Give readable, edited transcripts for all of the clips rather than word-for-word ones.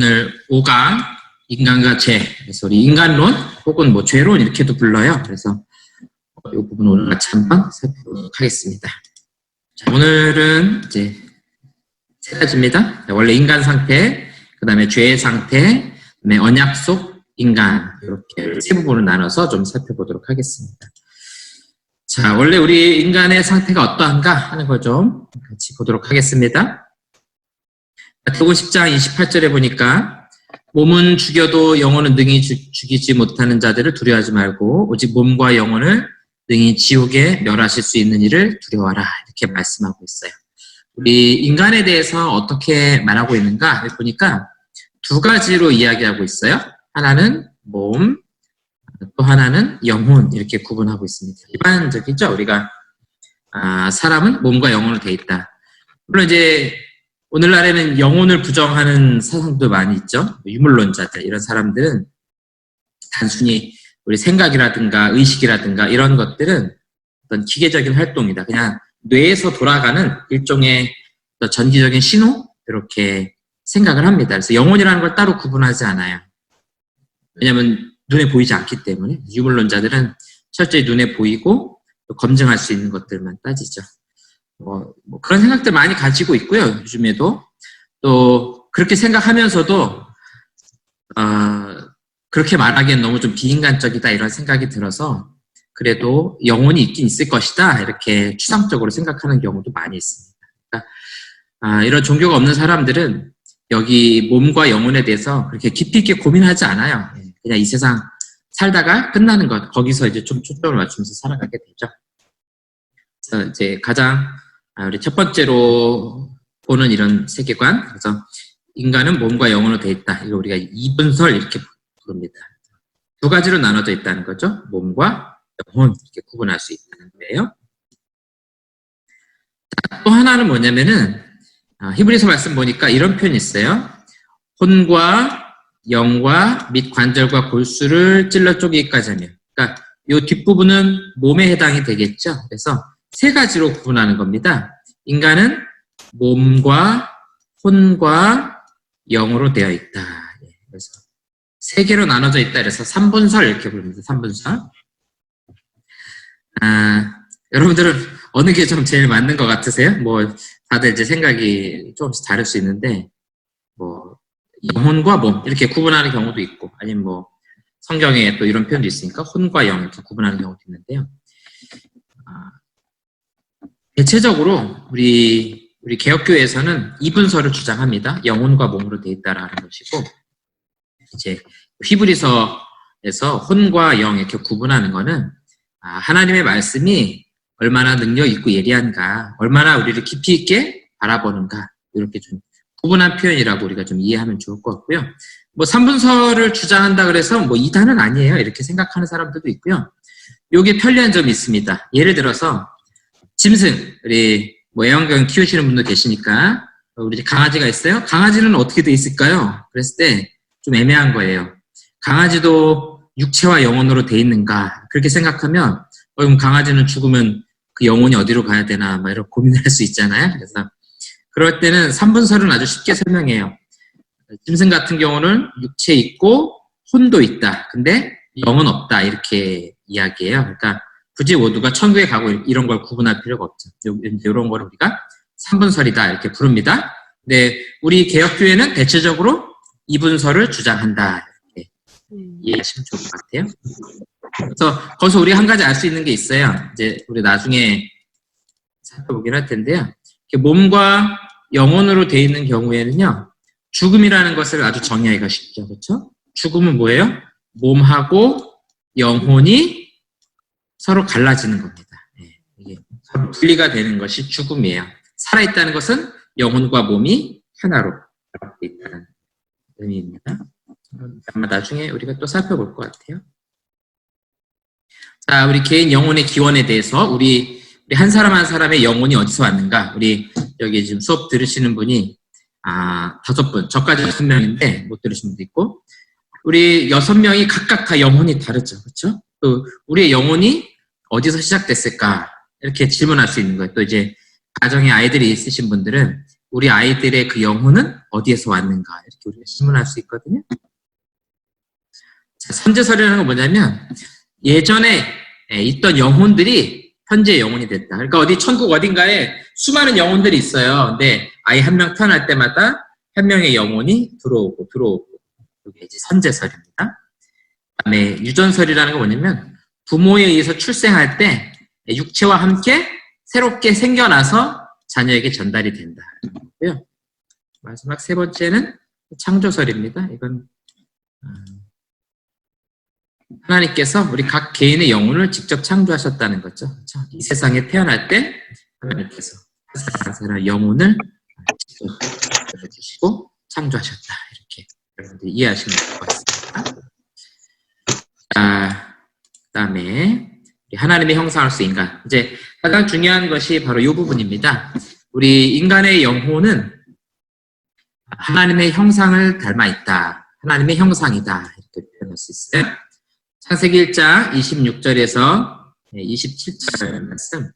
오늘 5강 인간과 죄, 그래서 우리 인간론 혹은 뭐 죄론 이렇게도 불러요. 그래서 이 부분 오늘 같이 한번 살펴보도록 하겠습니다. 자, 오늘은 이제 세 가지입니다. 원래 인간 상태, 그 다음에 죄의 상태, 그다음에 언약 속 인간, 이렇게 세 부분을 나눠서 좀 살펴보도록 하겠습니다. 자, 원래 우리 인간의 상태가 어떠한가 하는 걸 좀 같이 보도록 하겠습니다. 마태복음 10장 28절에 보니까 몸은 죽여도 영혼은 능히 죽이지 못하는 자들을 두려워하지 말고 오직 몸과 영혼을 능히 지옥에 멸하실 수 있는 이를 두려워하라, 이렇게 말씀하고 있어요. 우리 인간에 대해서 어떻게 말하고 있는가 보니까 두 가지로 이야기하고 있어요. 하나는 몸, 또 하나는 영혼, 이렇게 구분하고 있습니다. 일반적이죠. 우리가 사람은 몸과 영혼으로 되어 있다. 물론 이제 오늘날에는 영혼을 부정하는 사상도 많이 있죠. 유물론자들, 이런 사람들은 단순히 우리 생각이라든가 의식이라든가 이런 것들은 어떤 기계적인 활동이다. 그냥 뇌에서 돌아가는 일종의 전기적인 신호? 이렇게 생각을 합니다. 그래서 영혼이라는 걸 따로 구분하지 않아요. 왜냐하면 눈에 보이지 않기 때문에. 유물론자들은 철저히 눈에 보이고 또 검증할 수 있는 것들만 따지죠. 뭐 그런 생각들 많이 가지고 있고요. 요즘에도 또 그렇게 생각하면서도 그렇게 말하기엔 너무 좀 비인간적이다, 이런 생각이 들어서 그래도 영혼이 있긴 있을 것이다, 이렇게 추상적으로 생각하는 경우도 많이 있습니다. 그러니까 이런 종교가 없는 사람들은 여기 몸과 영혼에 대해서 그렇게 깊이 있게 고민하지 않아요. 그냥 이 세상 살다가 끝나는 것, 거기서 이제 좀 초점을 맞추면서 살아가게 되죠. 그래서 이제 가장 우리 첫 번째로 보는 이런 세계관, 그래서 인간은 몸과 영혼으로 되어 있다. 이거 우리가 이분설 이렇게 부릅니다. 두 가지로 나눠져 있다는 거죠. 몸과 영혼, 이렇게 구분할 수 있다는 거예요. 또 하나는 뭐냐면은 히브리서 말씀 보니까 이런 표현이 있어요. 혼과 영과 및 관절과 골수를 찔러 쪼개기까지 하며, 그러니까 이 뒷부분은 몸에 해당이 되겠죠. 그래서 세 가지로 구분하는 겁니다. 인간은 몸과 혼과 영으로 되어 있다. 그래서 세 개로 나눠져 있다. 그래서 3분설 이렇게 부릅니다. 3분설. 여러분들은 어느 게 좀 제일 맞는 것 같으세요? 뭐 다들 이제 생각이 조금씩 다를 수 있는데, 뭐 영혼과 몸 이렇게 구분하는 경우도 있고, 아니면 뭐 성경에 또 이런 표현도 있으니까 혼과 영 이렇게 구분하는 경우도 있는데요. 대체적으로 우리 개혁교회에서는 이분설을 주장합니다. 영혼과 몸으로 되어 있다라는 것이고, 이제 히브리서에서 혼과 영 이렇게 구분하는 거는 하나님의 말씀이 얼마나 능력 있고 예리한가, 얼마나 우리를 깊이 있게 바라보는가, 이렇게 좀 구분한 표현이라고 우리가 좀 이해하면 좋을 것 같고요. 뭐 3분설을 주장한다 그래서 뭐 이단은 아니에요, 이렇게 생각하는 사람들도 있고요. 요게 편리한 점이 있습니다. 예를 들어서 짐승, 우리 뭐 애완견 키우시는 분도 계시니까 우리 집 강아지가 있어요. 강아지는 어떻게 돼 있을까요? 그랬을 때 좀 애매한 거예요. 강아지도 육체와 영혼으로 돼 있는가, 그렇게 생각하면 그럼 강아지는 죽으면 그 영혼이 어디로 가야 되나, 막 이런 고민을 할 수 있잖아요. 그래서 그럴 때는 3분설은 아주 쉽게 설명해요. 짐승 같은 경우는 육체 있고 혼도 있다, 근데 영은 없다, 이렇게 이야기해요. 그러니까 굳이 모두가 천국에 가고 이런 걸 구분할 필요가 없죠. 이런 걸 우리가 3분설이다 이렇게 부릅니다. 근데 우리 개혁교회는 대체적으로 2분설을 주장한다, 이렇게 이해하시면 좋을 것 같아요. 그래서 거기서 우리 한 가지 알 수 있는 게 있어요. 이제 우리 나중에 살펴보긴 할 텐데요. 몸과 영혼으로 되어 있는 경우에는요, 죽음이라는 것을 아주 정의하기가 쉽죠. 그렇죠? 죽음은 뭐예요? 몸하고 영혼이 서로 갈라지는 겁니다. 이게 서로 분리가 되는 것이 죽음이에요. 살아있다는 것은 영혼과 몸이 하나로 되어 있다는 의미입니다. 아마 나중에 우리가 또 살펴볼 것 같아요. 자, 우리 개인 영혼의 기원에 대해서 우리 한 사람 한 사람의 영혼이 어디서 왔는가? 우리 여기 지금 수업 들으시는 분이 5분, 저까지 6명인데 못 들으신 분도 있고, 우리 6명이 각각 다 영혼이 다르죠. 그렇죠? 또 우리의 영혼이 어디서 시작됐을까? 이렇게 질문할 수 있는 거예요. 또 이제 가정에 아이들이 있으신 분들은 우리 아이들의 그 영혼은 어디에서 왔는가 이렇게 우리가 질문할 수 있거든요. 자, 선제설이라는 건 뭐냐면 예전에 있던 영혼들이 현재의 영혼이 됐다. 그러니까 어디 천국 어딘가에 수많은 영혼들이 있어요. 근데 아이 한 명 태어날 때마다 한 명의 영혼이 들어오고 이게 이제 선제설입니다. 그다음에 유전설이라는 건 뭐냐면 부모에 의해서 출생할 때 육체와 함께 새롭게 생겨나서 자녀에게 전달이 된다. 고요. 마지막 세 번째는 창조설입니다. 이건 하나님께서 우리 각 개인의 영혼을 직접 창조하셨다는 거죠. 그렇죠? 이 세상에 태어날 때 하나님께서 한 사람의 영혼을 직접 주시고 창조하셨다. 이렇게 여러분들이 이해하시면 될 것 같습니다. 그다음에 하나님의 형상으로서 인간. 이제 가장 중요한 것이 바로 이 부분입니다. 우리 인간의 영혼은 하나님의 형상을 닮아 있다. 하나님의 형상이다. 이렇게 표현할 수 있어요. 창세기 1장 26절에서 27절 말씀.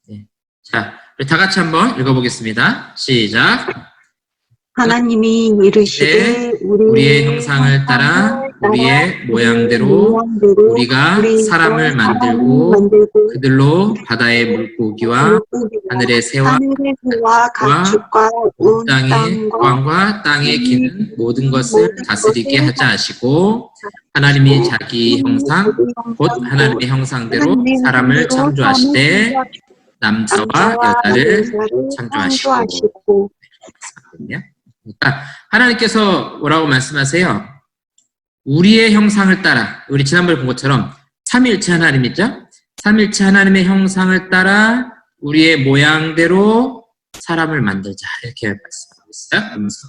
네. 자, 우리 다 같이 한번 읽어보겠습니다. 시작. 하나님이 이르시되 우리의 형상을 따라 우리의 모양대로 우리가 사람을 만들고 그들로 바다의 물고기와 하늘의 새와 가축과 온 땅의 광과 땅에 기는 모든 것을 다스리게 하자 하시고 하나님이 자기 형상 곧 하나님의 형상대로 사람을 창조하시되 남자와 여자를 창조하시고. 그러니까 하나님께서 뭐라고 말씀하세요? 우리의 형상을 따라, 우리 지난번에 본 것처럼 삼위일체 하나님이죠? 삼위일체 하나님의 형상을 따라 우리의 모양대로 사람을 만들자 이렇게 말씀하고 있어요. 그러면서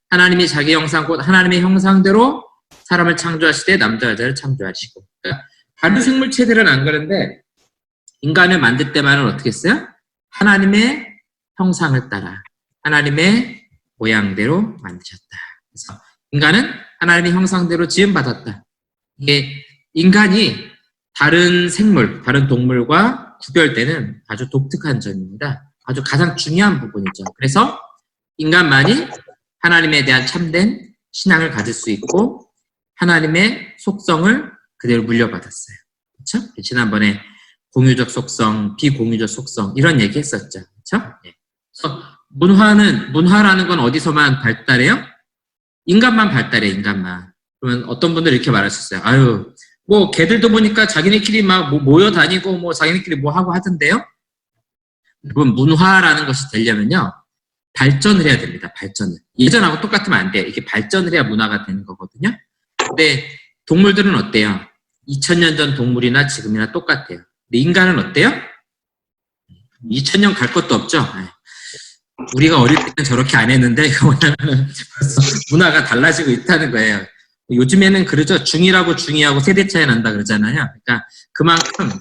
하나님이 자기 형상 곧 하나님의 형상대로 사람을 창조하시되 남자 여자를 창조하시고. 그러니까 다른 생물체들은 안 그런데 인간을 만들 때만은 어떻게 했어요? 하나님의 형상을 따라 하나님의 모양대로 만드셨다. 그래서 인간은 하나님의 형상대로 지음받았다. 이게 인간이 다른 생물, 다른 동물과 구별되는 아주 독특한 점입니다. 아주 가장 중요한 부분이죠. 그래서 인간만이 하나님에 대한 참된 신앙을 가질 수 있고 하나님의 속성을 그대로 물려받았어요. 그렇죠? 지난번에 공유적 속성, 비공유적 속성 이런 얘기 했었죠. 그렇죠? 네. 그래서 문화라는 건 어디서만 발달해요? 인간만 발달해, 인간만. 그러면 어떤 분들은 이렇게 말할 수 있어요. 아유, 뭐, 걔들도 보니까 자기네끼리 막 모여 다니고, 뭐, 자기네끼리 뭐 하고 하던데요? 그럼 문화라는 것이 되려면요, 발전을 해야 됩니다, 발전을. 예전하고 똑같으면 안 돼요. 이렇게 발전을 해야 문화가 되는 거거든요. 근데 동물들은 어때요? 2000년 전 동물이나 지금이나 똑같아요. 근데 인간은 어때요? 2000년 갈 것도 없죠? 우리가 어릴 때는 저렇게 안 했는데 이거 뭐냐면 벌써 문화가 달라지고 있다는 거예요. 요즘에는 그러죠. 중2라고 중2하고 세대 차이 난다 그러잖아요. 그러니까 그만큼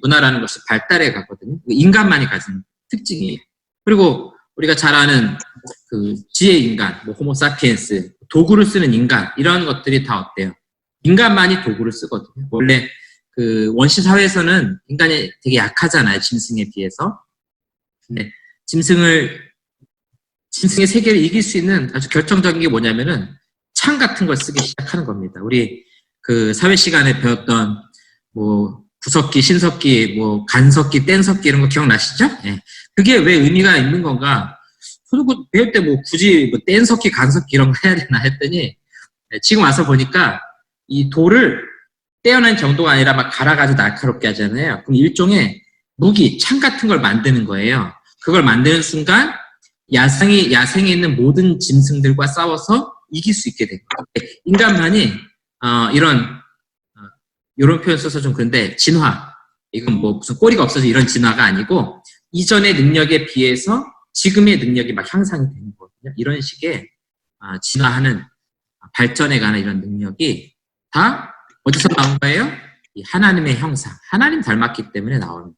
문화라는 것이 발달해 가거든요. 인간만이 가진 특징이에요. 그리고 우리가 잘 아는 그 지혜 인간, 뭐 호모사피엔스, 도구를 쓰는 인간 이런 것들이 다 어때요? 인간만이 도구를 쓰거든요. 원래 그 원시 사회에서는 인간이 되게 약하잖아요. 짐승에 비해서. 근데 짐승의 세계를 이길 수 있는 아주 결정적인 게 뭐냐면은 창 같은 걸 쓰기 시작하는 겁니다. 우리 그 사회 시간에 배웠던 뭐 구석기, 신석기, 뭐 간석기, 뗀석기 이런 거 기억나시죠? 예. 그게 왜 의미가 있는 건가? 저도 배울 때 뭐 굳이 뭐 뗀석기, 간석기 이런 거 해야 되나 했더니 지금 와서 보니까 이 돌을 떼어낸 정도가 아니라 막 갈아가지고 날카롭게 하잖아요. 그럼 일종의 무기, 창 같은 걸 만드는 거예요. 그걸 만드는 순간 야생에 있는 모든 짐승들과 싸워서 이길 수 있게 된 거예요. 인간만이 이런 표현 써서 좀 그런데 진화, 이건 뭐 무슨 꼬리가 없어서 이런 진화가 아니고 이전의 능력에 비해서 지금의 능력이 막 향상이 되는 거거든요. 이런 식의 진화하는 발전해가는 이런 능력이 다 어디서 나온 거예요? 이 하나님의 형상, 하나님 닮았기 때문에 나오는 거예요.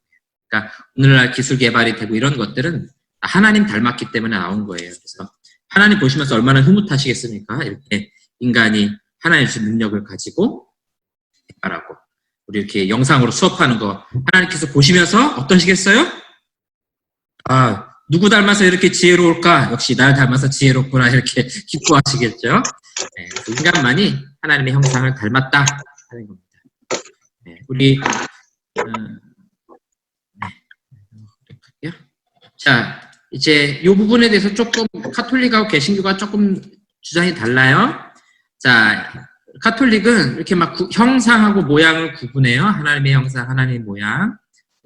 그러니까 오늘날 기술 개발이 되고 이런 것들은 하나님 닮았기 때문에 나온 거예요. 그래서 하나님 보시면서 얼마나 흐뭇하시겠습니까? 이렇게 인간이 하나님의 능력을 가지고 개발하고 우리 이렇게 영상으로 수업하는 거 하나님께서 보시면서 어떠시겠어요? 누구 닮아서 이렇게 지혜로울까? 역시 날 닮아서 지혜롭구나 이렇게 기뻐하시겠죠. 네, 인간만이 하나님의 형상을 닮았다 하는 겁니다. 네, 우리 네. 자, 이제 이 부분에 대해서 조금 카톨릭하고 개신교가 조금 주장이 달라요. 자, 카톨릭은 이렇게 막 형상하고 모양을 구분해요. 하나님의 형상, 하나님의 모양.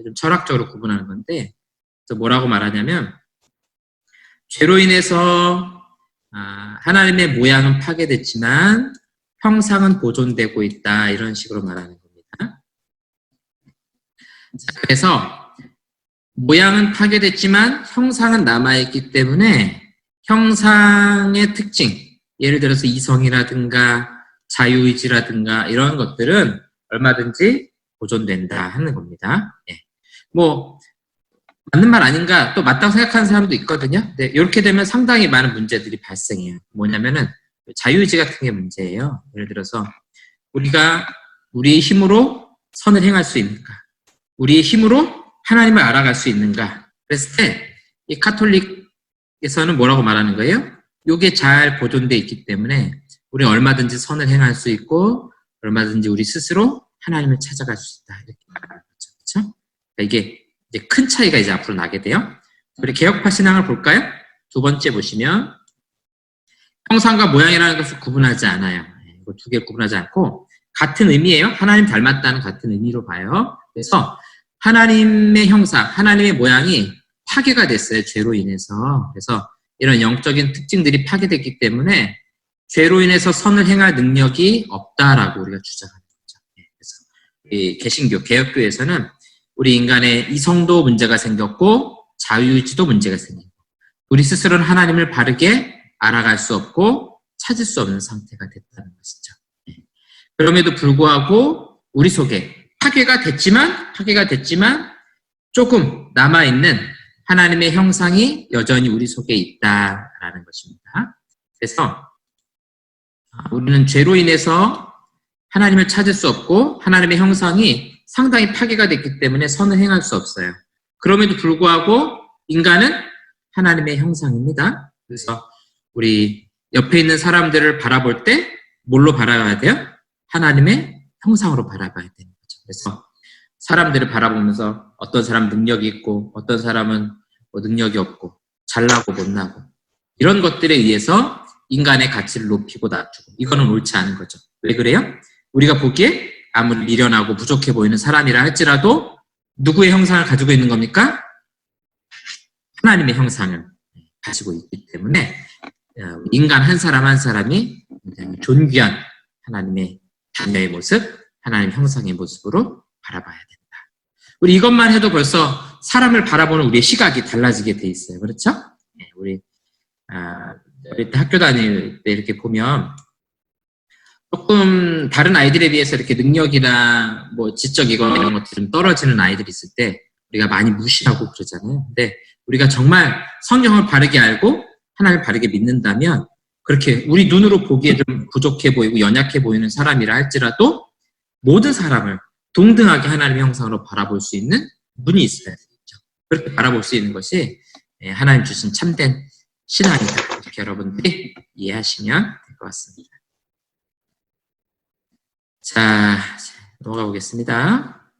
좀 철학적으로 구분하는 건데, 그래서 뭐라고 말하냐면, 죄로 인해서 하나님의 모양은 파괴됐지만 형상은 보존되고 있다. 이런 식으로 말하는 겁니다. 자, 그래서 모양은 파괴됐지만 형상은 남아있기 때문에 형상의 특징, 예를 들어서 이성이라든가 자유의지라든가 이런 것들은 얼마든지 보존된다 하는 겁니다. 예. 뭐 맞는 말 아닌가 또 맞다고 생각하는 사람도 있거든요. 네, 이렇게 되면 상당히 많은 문제들이 발생해요. 뭐냐면은 자유의지 같은 게 문제예요. 예를 들어서 우리가 우리의 힘으로 선을 행할 수 있는가? 우리의 힘으로 하나님을 알아갈 수 있는가? 그랬을 때 이 카톨릭에서는 뭐라고 말하는 거예요? 이게 잘 보존되어 있기 때문에 우리는 얼마든지 선을 행할 수 있고 얼마든지 우리 스스로 하나님을 찾아갈 수 있다. 이렇게 말하는 거죠. 그렇죠? 그러니까 이게 이제 큰 차이가 이제 앞으로 나게 돼요. 우리 개혁파 신앙을 볼까요? 두 번째 보시면 형상과 모양이라는 것을 구분하지 않아요. 이거 두 개 구분하지 않고 같은 의미예요. 하나님 닮았다는 같은 의미로 봐요. 그래서 하나님의 형상, 하나님의 모양이 파괴가 됐어요. 죄로 인해서. 그래서 이런 영적인 특징들이 파괴됐기 때문에 죄로 인해서 선을 행할 능력이 없다라고 우리가 주장하는 거죠. 그래서 이 개신교, 개혁교에서는 우리 인간의 이성도 문제가 생겼고 자유의지도 문제가 생기고 우리 스스로는 하나님을 바르게 알아갈 수 없고 찾을 수 없는 상태가 됐다는 것이죠. 그럼에도 불구하고 우리 속에 파괴가 됐지만 조금 남아있는 하나님의 형상이 여전히 우리 속에 있다라는 것입니다. 그래서 우리는 죄로 인해서 하나님을 찾을 수 없고 하나님의 형상이 상당히 파괴가 됐기 때문에 선을 행할 수 없어요. 그럼에도 불구하고 인간은 하나님의 형상입니다. 그래서 우리 옆에 있는 사람들을 바라볼 때 뭘로 바라봐야 돼요? 하나님의 형상으로 바라봐야 되는 거죠. 그래서 사람들을 바라보면서 어떤 사람 능력이 있고 어떤 사람은 뭐 능력이 없고 잘나고 못나고 이런 것들에 의해서 인간의 가치를 높이고 낮추고 이거는 옳지 않은 거죠. 왜 그래요? 우리가 보기에 아무리 미련하고 부족해 보이는 사람이라 할지라도 누구의 형상을 가지고 있는 겁니까? 하나님의 형상을 가지고 있기 때문에 인간 한 사람 한 사람이 굉장히 존귀한 하나님의 자녀의 모습, 하나님의 형상의 모습으로 바라봐야 된다. 우리 이것만 해도 벌써 사람을 바라보는 우리의 시각이 달라지게 돼 있어요. 그렇죠? 우리 학교 다닐 때 이렇게 보면 조금 다른 아이들에 비해서 이렇게 능력이나 뭐 지적이거나 이런 것들이 좀 떨어지는 아이들이 있을 때 우리가 많이 무시하고 그러잖아요. 근데 우리가 정말 성경을 바르게 알고 하나님을 바르게 믿는다면 그렇게 우리 눈으로 보기에 좀 부족해 보이고 연약해 보이는 사람이라 할지라도 모든 사람을 동등하게 하나님의 형상으로 바라볼 수 있는 눈이 있어야 되겠죠. 그렇게 바라볼 수 있는 것이 하나님 주신 참된 신앙이다. 이렇게 여러분들이 이해하시면 될 것 같습니다. 자, 넘어가 보겠습니다.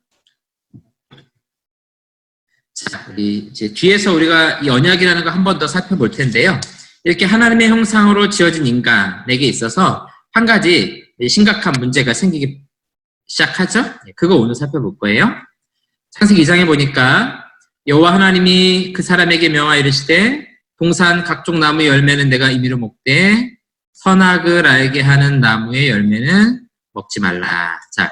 자, 우리 이제 뒤에서 우리가 이 언약이라는 거 한 번 더 살펴볼 텐데요. 이렇게 하나님의 형상으로 지어진 인간에게 있어서 한 가지 심각한 문제가 생기기 시작하죠. 그거 오늘 살펴볼 거예요. 창세기 2장에 보니까 여호와 하나님이 그 사람에게 명하여 이르시되 동산 각종 나무의 열매는 내가 임의로 먹되 선악을 알게 하는 나무의 열매는 먹지 말라. 자,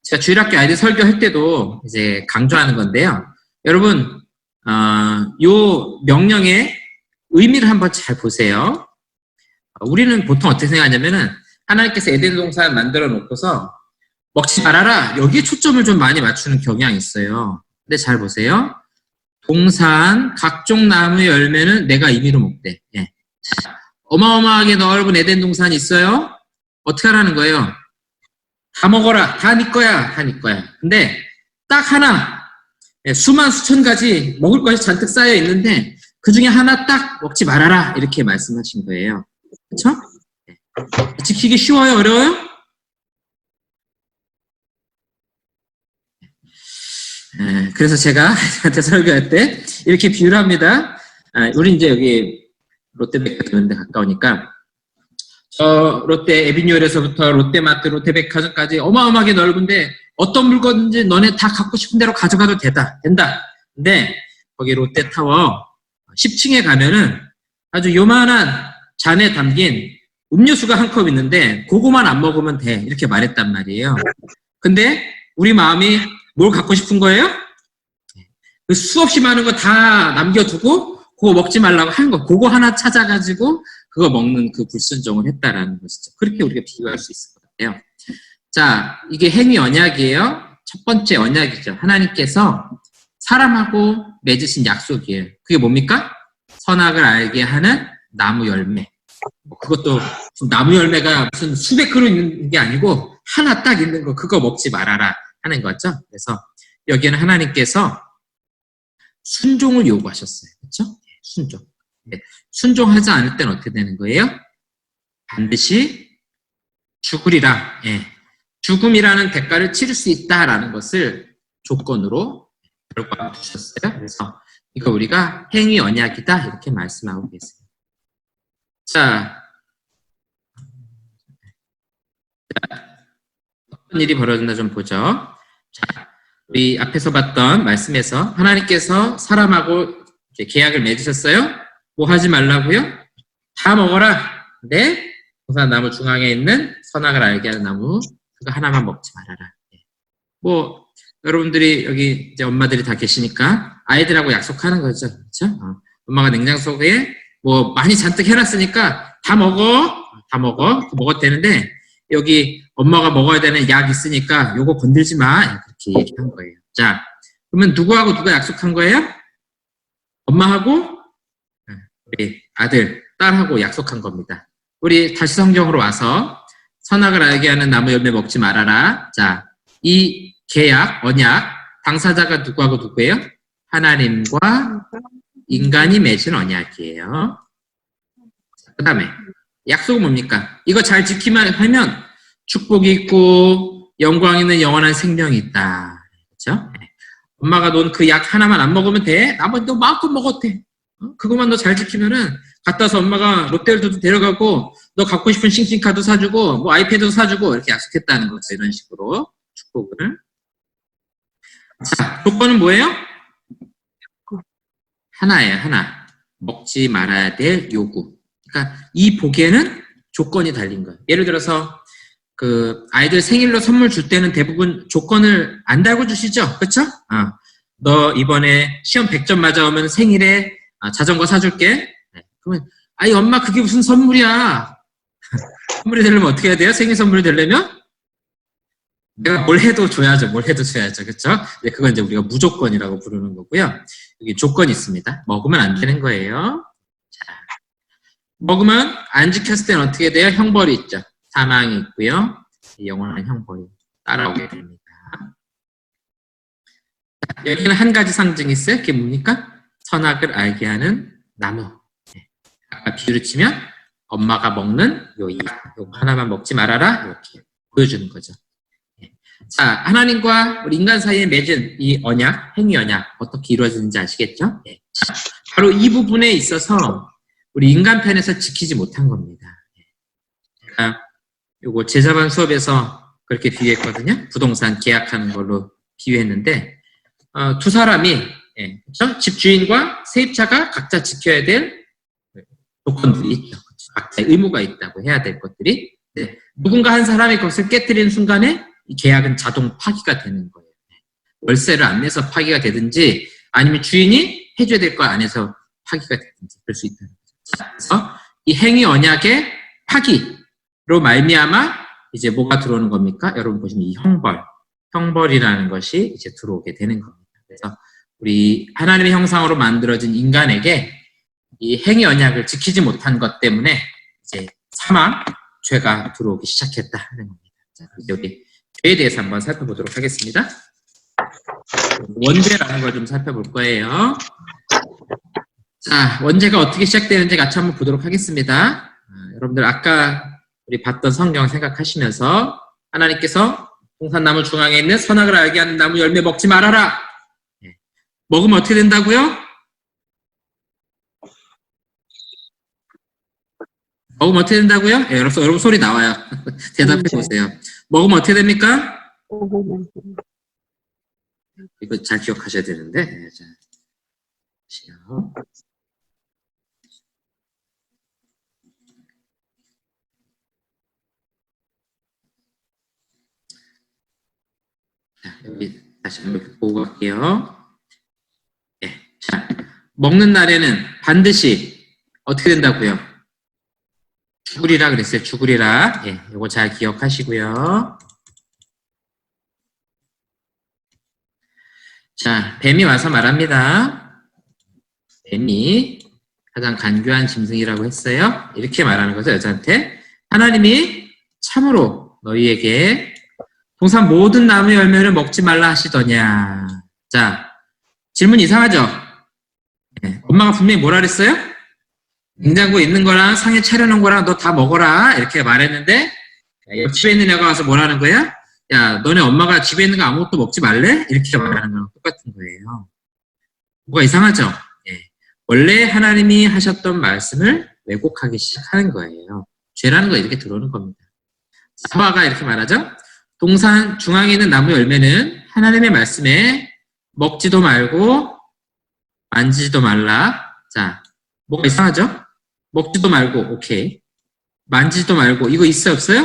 제가 주일학교 아이들 설교할 때도 이제 강조하는 건데요. 여러분, 요 명령의 의미를 한번 잘 보세요. 우리는 보통 어떻게 생각하냐면은 하나님께서 에덴 동산을 만들어 놓고서 먹지 말아라. 여기에 초점을 좀 많이 맞추는 경향이 있어요. 근데 잘 보세요. 동산 각종 나무의 열매는 내가 임의로 먹되. 예. 어마어마하게 넓은 에덴 동산이 있어요. 어떻게 하라는 거예요? 다 먹어라. 다 네 거야. 다 네 거야. 근데 딱 하나 수만 수천 가지 먹을 것이 잔뜩 쌓여 있는데 그 중에 하나 딱 먹지 말아라 이렇게 말씀하신 거예요. 그렇죠? 지키기 쉬워요, 어려워요? 그래서 제가 저한테 설교할 때 이렇게 비유를 합니다. 우리 이제 여기 롯데백화점 데 가까우니까 저 롯데 에비뉴얼에서부터 롯데마트, 롯데백화점까지 어마어마하게 넓은데 어떤 물건인지 너네 다 갖고 싶은 대로 가져가도 된다. 근데 거기 롯데타워 10층에 가면은 아주 요만한 잔에 담긴 음료수가 한 컵 있는데 그거만 안 먹으면 돼. 이렇게 말했단 말이에요. 근데 우리 마음이 뭘 갖고 싶은 거예요? 그 수없이 많은 거 다 남겨두고 그거 먹지 말라고 한 거. 그거 하나 찾아가지고 그거 먹는 그 불순종을 했다라는 것이죠. 그렇게 우리가 비교할 수 있을 것 같아요. 자, 이게 행위 언약이에요. 첫 번째 언약이죠. 하나님께서 사람하고 맺으신 약속이에요. 그게 뭡니까? 선악을 알게 하는 나무 열매. 그것도 나무 열매가 무슨 수백 그루 있는 게 아니고 하나 딱 있는 거 그거 먹지 말아라 하는 거죠. 그래서 여기에는 하나님께서 순종을 요구하셨어요. 그렇죠? 순종. 순종하지 않을 때는 어떻게 되는 거예요? 반드시 죽으리라. 죽음이라는 대가를 치를 수 있다라는 것을 조건으로 결과 주셨어요. 그래서 이거 우리가 행위 언약이다 이렇게 말씀하고 계세요. 자, 어떤 일이 벌어졌나 좀 보죠. 자, 우리 앞에서 봤던 말씀에서 하나님께서 사람하고 계약을 맺으셨어요. 뭐 하지 말라고요? 다 먹어라. 근데 동산나무 중앙에 있는 선악을 알게 하는 나무 그거 하나만 먹지 말아라. 뭐 여러분들이 여기 이제 엄마들이 다 계시니까 아이들하고 약속하는 거죠. 그렇죠? 엄마가 냉장 속에 뭐 많이 잔뜩 해놨으니까 다 먹어. 먹어도 되는데 여기 엄마가 먹어야 되는 약 있으니까 요거 건들지 마. 그렇게 얘기한 거예요. 자, 그러면 누구하고 누가 약속한 거예요? 엄마하고 우리 아들, 딸하고 약속한 겁니다. 우리 다시 성경으로 와서 선악을 알게 하는 나무 열매 먹지 말아라. 자, 이 계약, 언약, 당사자가 누구하고 누구예요? 하나님과 인간이 맺은 언약이에요. 그 다음에 약속은 뭡니까? 이거 잘 지키면 하면 축복이 있고 영광 있는 영원한 생명이 있다. 그렇죠? 엄마가 넌 그 약 하나만 안 먹으면 돼. 나머지 너 마음껏 먹어도 돼. 그것만 너 잘 지키면은 갔다 와서 엄마가 롯데월드도 데려가고 너 갖고 싶은 싱싱카도 사주고 뭐 아이패드도 사주고 이렇게 약속했다는 거죠. 이런 식으로 축복을. 자, 조건은 뭐예요? 하나예요. 하나. 먹지 말아야 될 요구. 그러니까 이 복에는 조건이 달린 거예요. 예를 들어서 그 아이들 생일로 선물 줄 때는 대부분 조건을 안 달고 주시죠. 그렇죠? 너 이번에 시험 100점 맞아오면 생일에 자전거 사줄게. 그러면 아이 엄마 그게 무슨 선물이야. 선물이 되려면 어떻게 해야 돼요? 생일 선물이 되려면 내가 뭘 해도 줘야죠. 그렇죠? 그건 이제 우리가 무조건이라고 부르는 거고요. 여기 조건이 있습니다. 먹으면 안 되는 거예요. 자, 먹으면 안 지켰을 때는 어떻게 돼요? 형벌이 있죠. 사망이 있고요. 영원한 형벌이 따라오게 됩니다. 자, 여기는 한 가지 상징이 있어요. 그게 뭡니까? 선악을 알게 하는 나무. 아까 비유를 치면 엄마가 먹는 요 하나만 먹지 말아라 이렇게 보여주는 거죠. 자, 하나님과 우리 인간 사이에 맺은 이 언약, 행위 언약 어떻게 이루어지는지 아시겠죠? 자, 바로 이 부분에 있어서 우리 인간 편에서 지키지 못한 겁니다. 제가 요거 제자반 수업에서 그렇게 비유했거든요. 부동산 계약하는 걸로 비유했는데 두 사람이 그렇죠? 집주인과 세입자가 각자 지켜야 될 조건들이 있죠. 각자의 의무가 있다고 해야 될 것들이 누군가 한 사람이 그것을 깨뜨리는 순간에 이 계약은 자동 파기가 되는 거예요. 월세를 안 내서 파기가 되든지 아니면 주인이 해줘야 될 거 안 해서 파기가 되든지 그럴 수 있다는 거죠. 그래서 이 행위 언약의 파기로 말미암아 이제 뭐가 들어오는 겁니까? 여러분 보시면 이 형벌이라는 것이 이제 들어오게 되는 겁니다. 그래서 우리 하나님의 형상으로 만들어진 인간에게 이 행위 언약을 지키지 못한 것 때문에 이제 사망, 죄가 들어오기 시작했다 하는 겁니다. 자, 이제 우리 죄에 대해서 한번 살펴보도록 하겠습니다. 원죄라는 걸 좀 살펴볼 거예요. 자, 원죄가 어떻게 시작되는지 같이 한번 보도록 하겠습니다. 여러분들 아까 우리 봤던 성경 생각하시면서 하나님께서 동산나무 중앙에 있는 선악을 알게 하는 나무 열매 먹지 말아라. 먹으면 어떻게 된다고요? 먹으면 어떻게 된다고요? 예, 여러분 소리 나와요. 대답해 보세요. 먹으면 어떻게 됩니까? 이거 잘 기억하셔야 되는데. 네, 자, 여기 다시 한번 보고 갈게요. 네, 자, 먹는 날에는 반드시 어떻게 된다고요? 죽으리라 그랬어요. 죽으리라. 예, 이거 잘 기억하시고요. 자, 뱀이 와서 말합니다. 뱀이 가장 간교한 짐승이라고 했어요. 이렇게 말하는 거죠, 여자한테. 하나님이 참으로 너희에게 동산 모든 나무 열매를 먹지 말라 하시더냐. 자, 질문 이상하죠? 네, 엄마가 분명히 뭐라 그랬어요? 냉장고에 있는 거랑 상에 차려놓은 거랑 너 다 먹어라 이렇게 말했는데 옆집에 있는 애가 와서 뭐라는 거야? 야, 너네 엄마가 집에 있는 거 아무것도 먹지 말래? 이렇게 말하는 거랑 똑같은 거예요. 뭐가 이상하죠? 예. 원래 하나님이 하셨던 말씀을 왜곡하기 시작하는 거예요. 죄라는 거 이렇게 들어오는 겁니다. 하와가 이렇게 말하죠. 동산 중앙에 있는 나무 열매는 하나님의 말씀에 먹지도 말고 만지지도 말라. 자, 뭐가 이상하죠? 먹지도 말고, 오케이. 만지지도 말고, 이거 있어요, 없어요?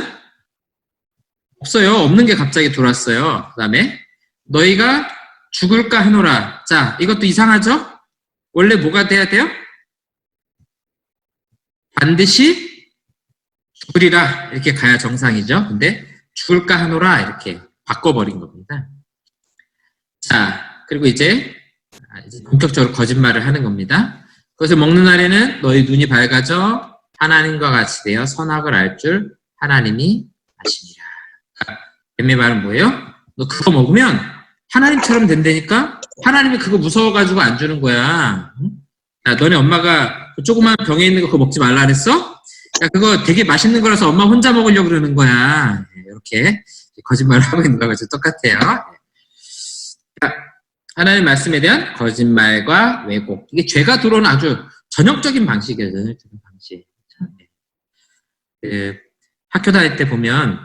없어요. 없는 게 갑자기 들어왔어요. 그 다음에 너희가 죽을까 하노라. 자, 이것도 이상하죠? 원래 뭐가 돼야 돼요? 반드시 죽으리라 이렇게 가야 정상이죠. 근데 죽을까 하노라 이렇게 바꿔버린 겁니다. 자, 그리고 이제 본격적으로 거짓말을 하는 겁니다. 그것을 먹는 날에는 너희 눈이 밝아져 하나님과 같이 되어 선악을 알 줄 하나님이 아시니라. 뱀의 말은 뭐예요? 너 그거 먹으면 하나님처럼 된다니까? 하나님이 그거 무서워가지고 안 주는 거야. 야, 너네 엄마가 그 조그만 병에 있는 거 그거 먹지 말라 그랬어? 야, 그거 되게 맛있는 거라서 엄마 혼자 먹으려고 그러는 거야. 이렇게 거짓말을 하고 있는 거가 똑같아요. 자, 하나님 말씀에 대한 거짓말과 왜곡. 이게 죄가 들어오는 아주 전형적인 방식이에요. 전형적인 방식. 학교 다닐 때 보면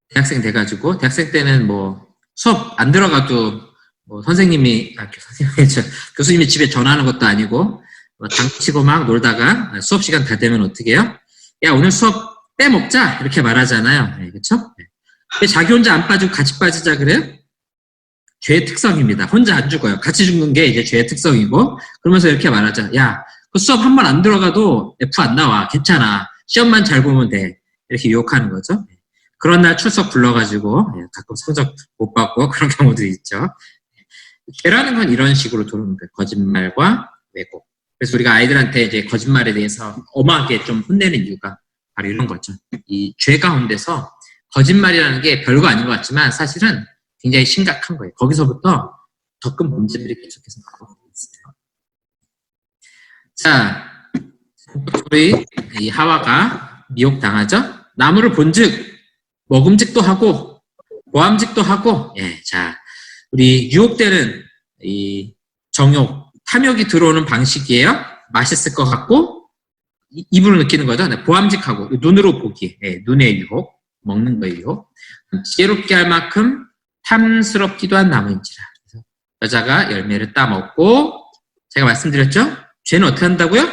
대학생 돼가지고 대학생 때는 뭐 수업 안 들어가도 뭐 선생님이 교수님이 집에 전화하는 것도 아니고 뭐 당치고 막 놀다가 수업 시간 다 되면 어떻게 해요? 야, 오늘 수업 빼먹자 이렇게 말하잖아요. 네, 그렇죠? 왜 자기 혼자 안 빠지고 같이 빠지자 그래요? 죄의 특성입니다. 혼자 안 죽어요. 같이 죽는 게 이제 죄의 특성이고 그러면서 이렇게 말하자. 야, 그 수업 한 번 안 들어가도 F 안 나와. 괜찮아. 시험만 잘 보면 돼. 이렇게 유혹하는 거죠. 그런 날 출석 불러가지고 가끔 성적 못 받고 그런 경우도 있죠. 죄라는 건 이런 식으로 들어오는 거예요. 거짓말과 왜곡. 그래서 우리가 아이들한테 이제 거짓말에 대해서 엄하게 좀 혼내는 이유가 바로 이런 거죠. 이 죄 가운데서 거짓말이라는 게 별거 아닌 것 같지만 사실은 굉장히 심각한 거예요. 거기서부터 더 큰 범죄들이 계속해서 나오고 있어요. 자, 우리 이 하와가 미혹당하죠. 나무를 본즉 먹음직도 하고 보암직도 하고, 예, 자, 우리 유혹되는 이 정욕, 탐욕이 들어오는 방식이에요. 맛있을 것 같고 입으로 느끼는 거죠. 네, 보암직하고 눈으로 보기, 예, 눈의 유혹, 먹는 거의 유혹. 지혜롭게 할 만큼 탐스럽기도 한 나무인지라. 그래서 여자가 열매를 따먹고 제가 말씀드렸죠. 죄는 어떻게 한다고요?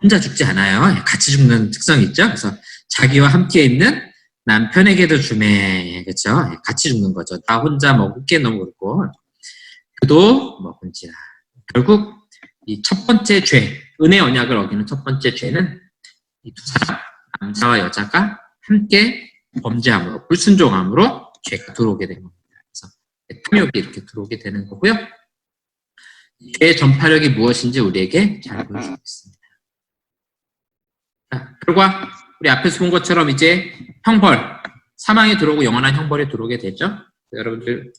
혼자 죽지 않아요. 같이 죽는 특성이 있죠. 그래서 자기와 함께 있는 남편에게도 주매, 그렇죠? 같이 죽는 거죠. 나 혼자 먹을게 너무 그렇고 그도 먹은지라. 결국 이 첫 번째 죄, 은혜 언약을 어기는 첫 번째 죄는 이 두 사람, 남자와 여자가 함께 범죄함으로, 불순종함으로 죄가 들어오게 된 겁니다. 그래서 탐욕이 이렇게 들어오게 되는 거고요. 죄의 전파력이 무엇인지 우리에게 잘 보여주고 있습니다. 자, 결과 우리 앞에서 본 것처럼 이제 형벌, 사망이 들어오고 영원한 형벌이 들어오게 되죠. 여러분들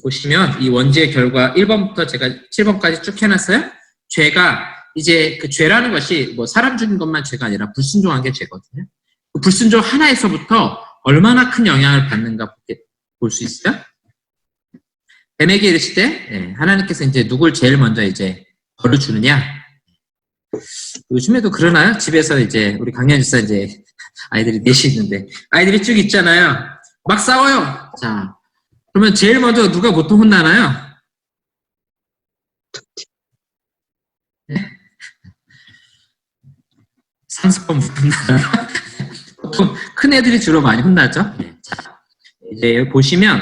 보시면 이 원지의 결과 1번부터 제가 7번까지 쭉 해놨어요. 죄가 이제 그 죄라는 것이 뭐 사람 죽인 것만 죄가 아니라 불순종한 게 죄거든요. 그 불순종 하나에서부터 얼마나 큰 영향을 받는가 볼 수 있어요. 뱀에게 이르시되 하나님께서 이제 누굴 제일 먼저 이제 벌을 주느냐. 요즘에도 그러나요? 집에서 이제 우리 강연 집사 이제 아이들이 넷이 있는데 아이들이 쭉 있잖아요. 막 싸워요. 자, 그러면 제일 먼저 누가 보통 혼나나요? 네? 상습범부터 혼나나요? 보통 큰 애들이 주로 많이 혼나죠. 네. 자, 이제 여기 보시면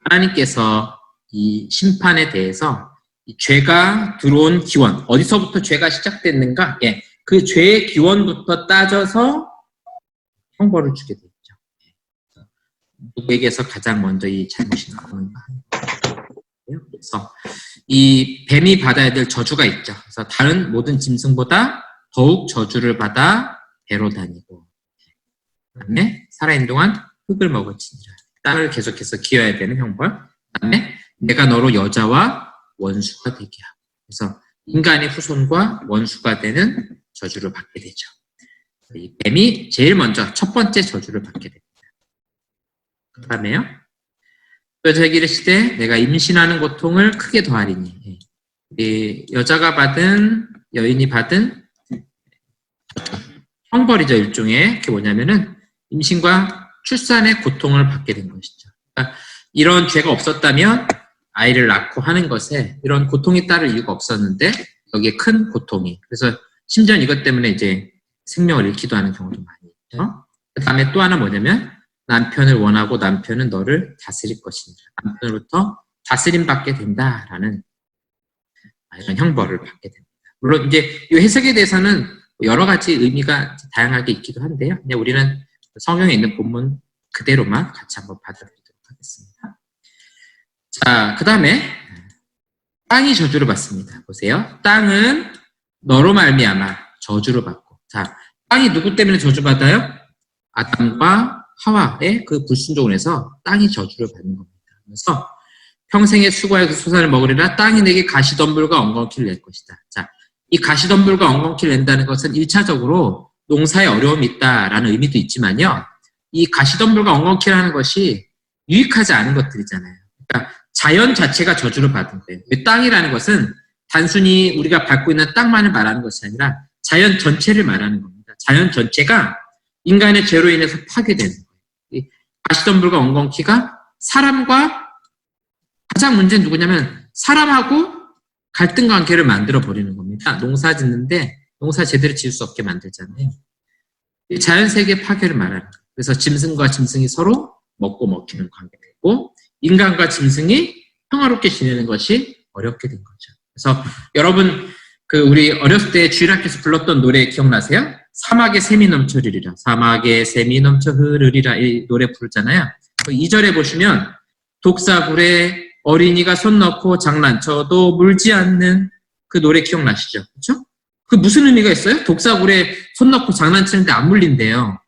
하나님께서 이 심판에 대해서 이 죄가 들어온 기원, 어디서부터 죄가 시작됐는가? 예, 그 죄의 기원부터 따져서 형벌을 주게 되죠. 누구에게서 가장 먼저 이 잘못이 나오는가? 그래서 이 뱀이 받아야 될 저주가 있죠. 그래서 다른 모든 짐승보다 더욱 저주를 받아 배로 다니고, 그다음에 살아있는 동안 흙을 먹을지니라. 땅을 계속해서 기어야 되는 형벌. 그다음에 내가 너로 여자와 원수가 되게 하고. 그래서 인간의 후손과 원수가 되는 저주를 받게 되죠. 이 뱀이 제일 먼저 첫 번째 저주를 받게 됩니다. 그 다음에요. 또 저에게 이르시되 내가 임신하는 고통을 크게 더하리니. 이 여자가 받은, 여인이 받은 형벌이죠. 일종의. 그게 뭐냐면은 임신과 출산의 고통을 받게 된 것이죠. 그러니까 이런 죄가 없었다면 아이를 낳고 하는 것에 이런 고통이 따를 이유가 없었는데 여기에 큰 고통이. 그래서 심지어 이것 때문에 이제 생명을 잃기도 하는 경우도 많이 있죠. 그 다음에 또 하나 뭐냐면 남편을 원하고 남편은 너를 다스릴 것이니라. 남편으로부터 다스림 받게 된다라는 이런 형벌을 받게 됩니다. 물론 이제 이 해석에 대해서는 여러 가지 의미가 다양하게 있기도 한데요. 그냥 우리는 성경에 있는 본문 그대로만 같이 한번 받아들이도록 하겠습니다. 자, 그 다음에 땅이 저주를 받습니다. 보세요. 땅은 너로 말미암아 저주를 받고. 자, 땅이 누구 때문에 저주받아요? 아담과 하와의 그 불순종을 해서 땅이 저주를 받는 겁니다. 그래서 평생의 수고의 그 소산을 먹으리라. 땅이 내게 가시덤불과 엉겅퀴를 낼 것이다. 자, 이 가시덤불과 엉겅퀴를 낸다는 것은 1차적으로 농사에 어려움이 있다라는 의미도 있지만요. 이 가시덤불과 엉겅퀴라는 것이 유익하지 않은 것들이잖아요. 그러니까 자연 자체가 저주를 받은 거예요. 땅이라는 것은 단순히 우리가 밟고 있는 땅만을 말하는 것이 아니라 자연 전체를 말하는 겁니다. 자연 전체가 인간의 죄로 인해서 파괴되는 거예요. 이 가시덤불과 엉겅퀴가 사람과 가장 문제는 누구냐면 사람하고 갈등 관계를 만들어 버리는 겁니다. 농사 짓는데 농사 제대로 지을 수 없게 만들잖아요. 자연 세계 파괴를 말하는 거예요. 그래서 짐승과 짐승이 서로 먹고 먹히는 관계가 되고 인간과 짐승이 평화롭게 지내는 것이 어렵게 된 거죠. 그래서 여러분 우리 어렸을 때 주일학교에서 불렀던 노래 기억나세요? 사막에 샘이 넘쳐 흐르리라. 사막에 샘이 넘쳐 흐르리라. 이 노래 부르잖아요. 2절에 보시면 독사굴에 어린이가 손 넣고 장난쳐도 물지 않는 그 노래 기억나시죠? 그렇죠? 그 무슨 의미가 있어요? 독사굴에 손 넣고 장난치는데 안 물린대요.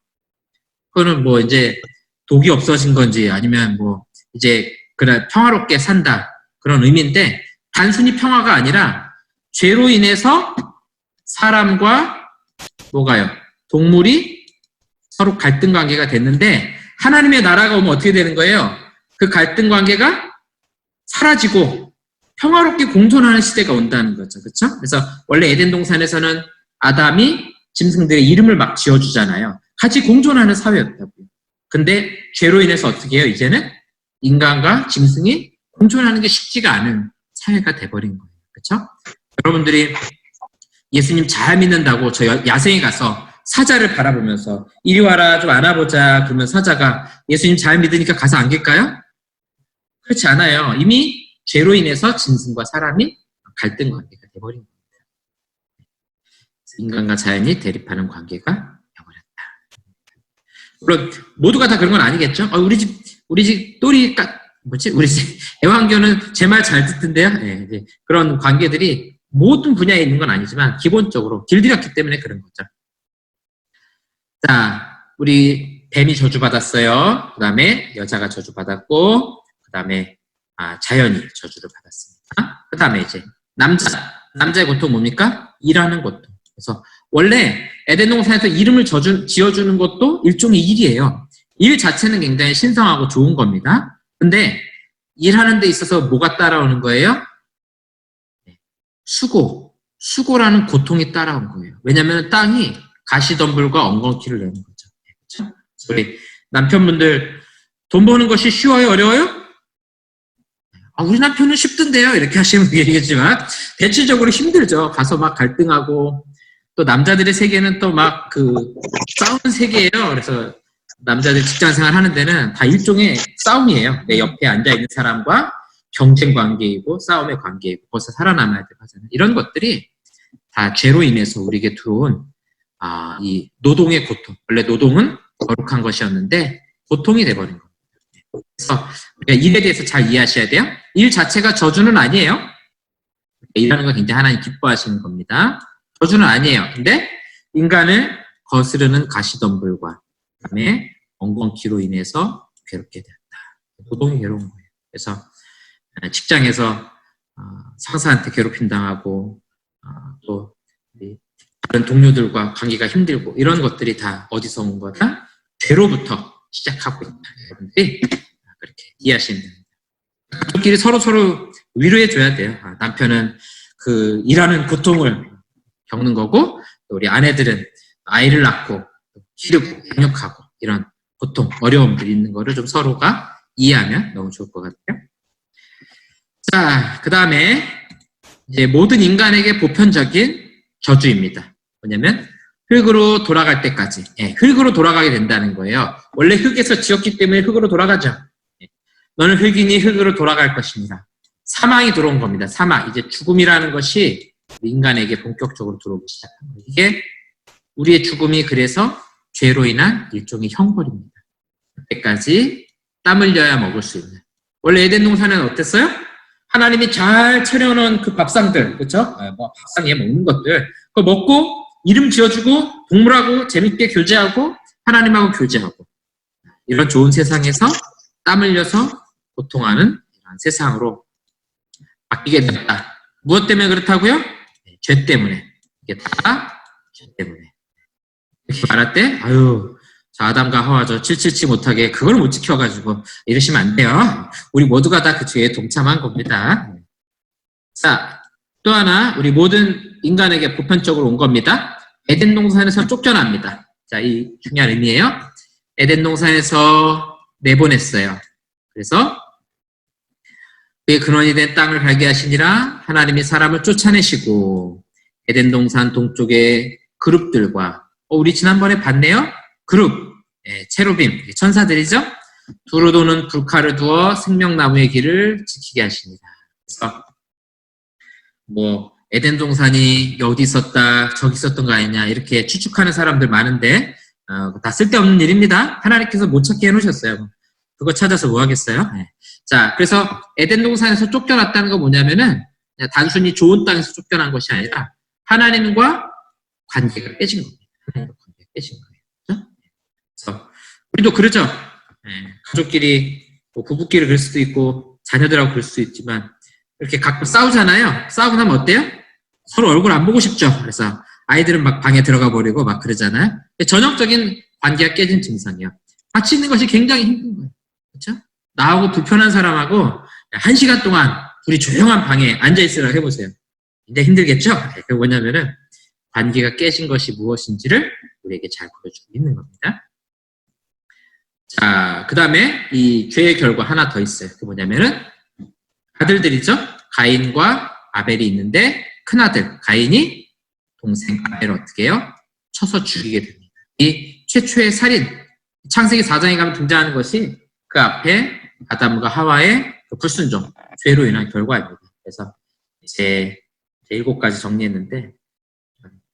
그거는 뭐 이제 독이 없어진 건지 아니면 뭐 이제 그래 평화롭게 산다 그런 의미인데 단순히 평화가 아니라 죄로 인해서 사람과 뭐가요? 동물이 서로 갈등 관계가 됐는데 하나님의 나라가 오면 어떻게 되는 거예요? 그 갈등 관계가 사라지고 평화롭게 공존하는 시대가 온다는 거죠. 그렇죠? 그래서 원래 에덴 동산에서는 아담이 짐승들의 이름을 막 지어주잖아요. 같이 공존하는 사회였다고요. 근데 죄로 인해서 어떻게 해요? 이제는 인간과 짐승이 공존하는 게 쉽지가 않은 사회가 돼버린 거예요. 그렇죠? 여러분들이 예수님 잘 믿는다고 저 야생에 가서 사자를 바라보면서 이리 와라 좀 안아보자 그러면 사자가 예수님 잘 믿으니까 가서 안길까요? 그렇지 않아요. 이미 죄로 인해서 짐승과 사람이 갈등 관계가 돼버린 겁니다. 인간과 자연이 대립하는 관계가 되어버렸다. 물론 모두가 다 그런 건 아니겠죠. 우리 집 또리 우리 집 애완견은 제 말 잘 듣던데요. 네, 그런 관계들이 모든 분야에 있는 건 아니지만 기본적으로 길들였기 때문에 그런 거죠. 자, 우리 뱀이 저주받았어요. 그 다음에 여자가 저주받았고, 그 다음에 자연이 저주를 받았습니다. 그 다음에 이제 남자의 고통 뭡니까? 일하는 고통. 그래서 원래 에덴 동산에서 이름을 지어주는 것도 일종의 일이에요. 일 자체는 굉장히 신성하고 좋은 겁니다. 근데 일하는 데 있어서 뭐가 따라오는 거예요? 수고라는 고통이 따라온 거예요. 왜냐하면 땅이 가시덤불과 엉겅퀴를 내는 거죠. 그렇죠? 우리 남편분들 돈 버는 것이 쉬워요? 어려워요? 우리 남편은 쉽던데요? 이렇게 하시면 되겠지만 대체적으로 힘들죠. 가서 막 갈등하고 또 남자들의 세계는 또 막 싸우는 세계예요. 그래서 남자들 직장 생활 하는 데는 다 일종의 싸움이에요. 내 옆에 앉아있는 사람과 경쟁 관계이고 싸움의 관계이고 벌써 살아남아야 되고 하잖아요. 이런 것들이 다 죄로 인해서 우리에게 들어온 이 노동의 고통. 원래 노동은 거룩한 것이었는데 고통이 돼버린 겁니다. 그래서 우리가 일에 대해서 잘 이해하셔야 돼요. 일 자체가 저주는 아니에요. 일하는 건 굉장히 하나님 기뻐하시는 겁니다. 저주는 아니에요. 근데 인간을 거스르는 가시덤불과 그다음에 엉겅퀴로 인해서 괴롭게 되었다. 노동이 괴로운 거예요. 그래서 직장에서 상사한테 괴롭힘 당하고 또 다른 동료들과 관계가 힘들고 이런 것들이 다 어디서 온 거다? 죄로부터 시작하고 있다. 여러분들이 그렇게 이해하시면 됩니다. 가족끼리 서로 위로해 줘야 돼요. 남편은 일하는 고통을 겪는 거고 또 우리 아내들은 아이를 낳고 기르고 양육하고 이런 고통, 어려움들이 있는 거를 좀 서로가 이해하면 너무 좋을 것 같아요. 자, 그 다음에 이제 모든 인간에게 보편적인 저주입니다. 뭐냐면 흙으로 돌아갈 때까지 흙으로 돌아가게 된다는 거예요. 원래 흙에서 지었기 때문에 흙으로 돌아가죠. 너는 흙이니 흙으로 돌아갈 것입니다. 사망이 들어온 겁니다. 사망, 이제 죽음이라는 것이 인간에게 본격적으로 들어오기 시작한 거예요. 이게 우리의 죽음이 그래서 죄로 인한 일종의 형벌입니다. 그때까지 땀 흘려야 먹을 수 있는. 원래 에덴 동산은 어땠어요? 하나님이 잘 차려놓은 그 밥상들, 그렇죠? 밥상 위에 먹는 것들, 그거 먹고 이름 지어주고 동물하고 재밌게 교제하고 하나님하고 교제하고 이런 좋은 세상에서 땀 흘려서 고통하는 이런 세상으로 바뀌게 됐다. 무엇 때문에 그렇다고요? 죄 때문에. 이게 다 죄 때문에. 이렇게 말할 때, 저 아담과 하와 저 777 못하게 그걸 못 지켜가지고 이러시면 안 돼요. 우리 모두가 다 그 죄에 동참한 겁니다. 자, 또 하나 우리 모든 인간에게 보편적으로 온 겁니다. 에덴 동산에서 쫓겨납니다. 자, 이 중요한 의미예요. 에덴 동산에서 내보냈어요. 그래서 그의 근원이 된 땅을 갈게 하시니라 하나님이 사람을 쫓아내시고 에덴 동산 동쪽의 그룹들과 우리 지난번에 봤네요. 그룹, 체루빔, 천사들이죠. 두루 도는 불칼을 두어 생명나무의 길을 지키게 하십니다. 그래서 에덴 동산이 어디 있었다, 저기 있었던 거 아니냐 이렇게 추측하는 사람들 많은데 다 쓸데없는 일입니다. 하나님께서 못 찾게 해놓으셨어요. 그거 찾아서 뭐 하겠어요? 자, 그래서 에덴 동산에서 쫓겨났다는 거 뭐냐면은 그냥 단순히 좋은 땅에서 쫓겨난 것이 아니라 하나님과 관계가 깨진 겁니다. 하나님과 관계가 깨진 거예요. 그렇죠? 그래서 우리도 그러죠. 가족끼리, 부부끼리 그럴 수도 있고 자녀들하고 그럴 수도 있지만 이렇게 가끔 싸우잖아요. 싸우고 나면 어때요? 서로 얼굴 안 보고 싶죠. 그래서 아이들은 막 방에 들어가 버리고 막 그러잖아요. 전형적인 관계가 깨진 증상이에요. 같이 있는 것이 굉장히 힘든 거예요. 그렇죠? 나하고 불편한 사람하고 1시간 동안 둘이 조용한 방에 앉아있으라고 해보세요. 굉장히 힘들겠죠? 그게 뭐냐면은 관계가 깨진 것이 무엇인지를 우리에게 잘 보여주고 있는 겁니다. 자, 그 다음에 이 죄의 결과 하나 더 있어요. 그게 뭐냐면은 아들들이죠. 가인과 아벨이 있는데 큰아들 가인이 동생 아벨을 어떻게 해요? 쳐서 죽이게 됩니다. 이 최초의 살인, 창세기 4장에 가면 등장하는 것이 그 앞에 아담과 하와의 그 불순종, 죄로 인한 결과입니다. 그래서 이제 7가지 정리했는데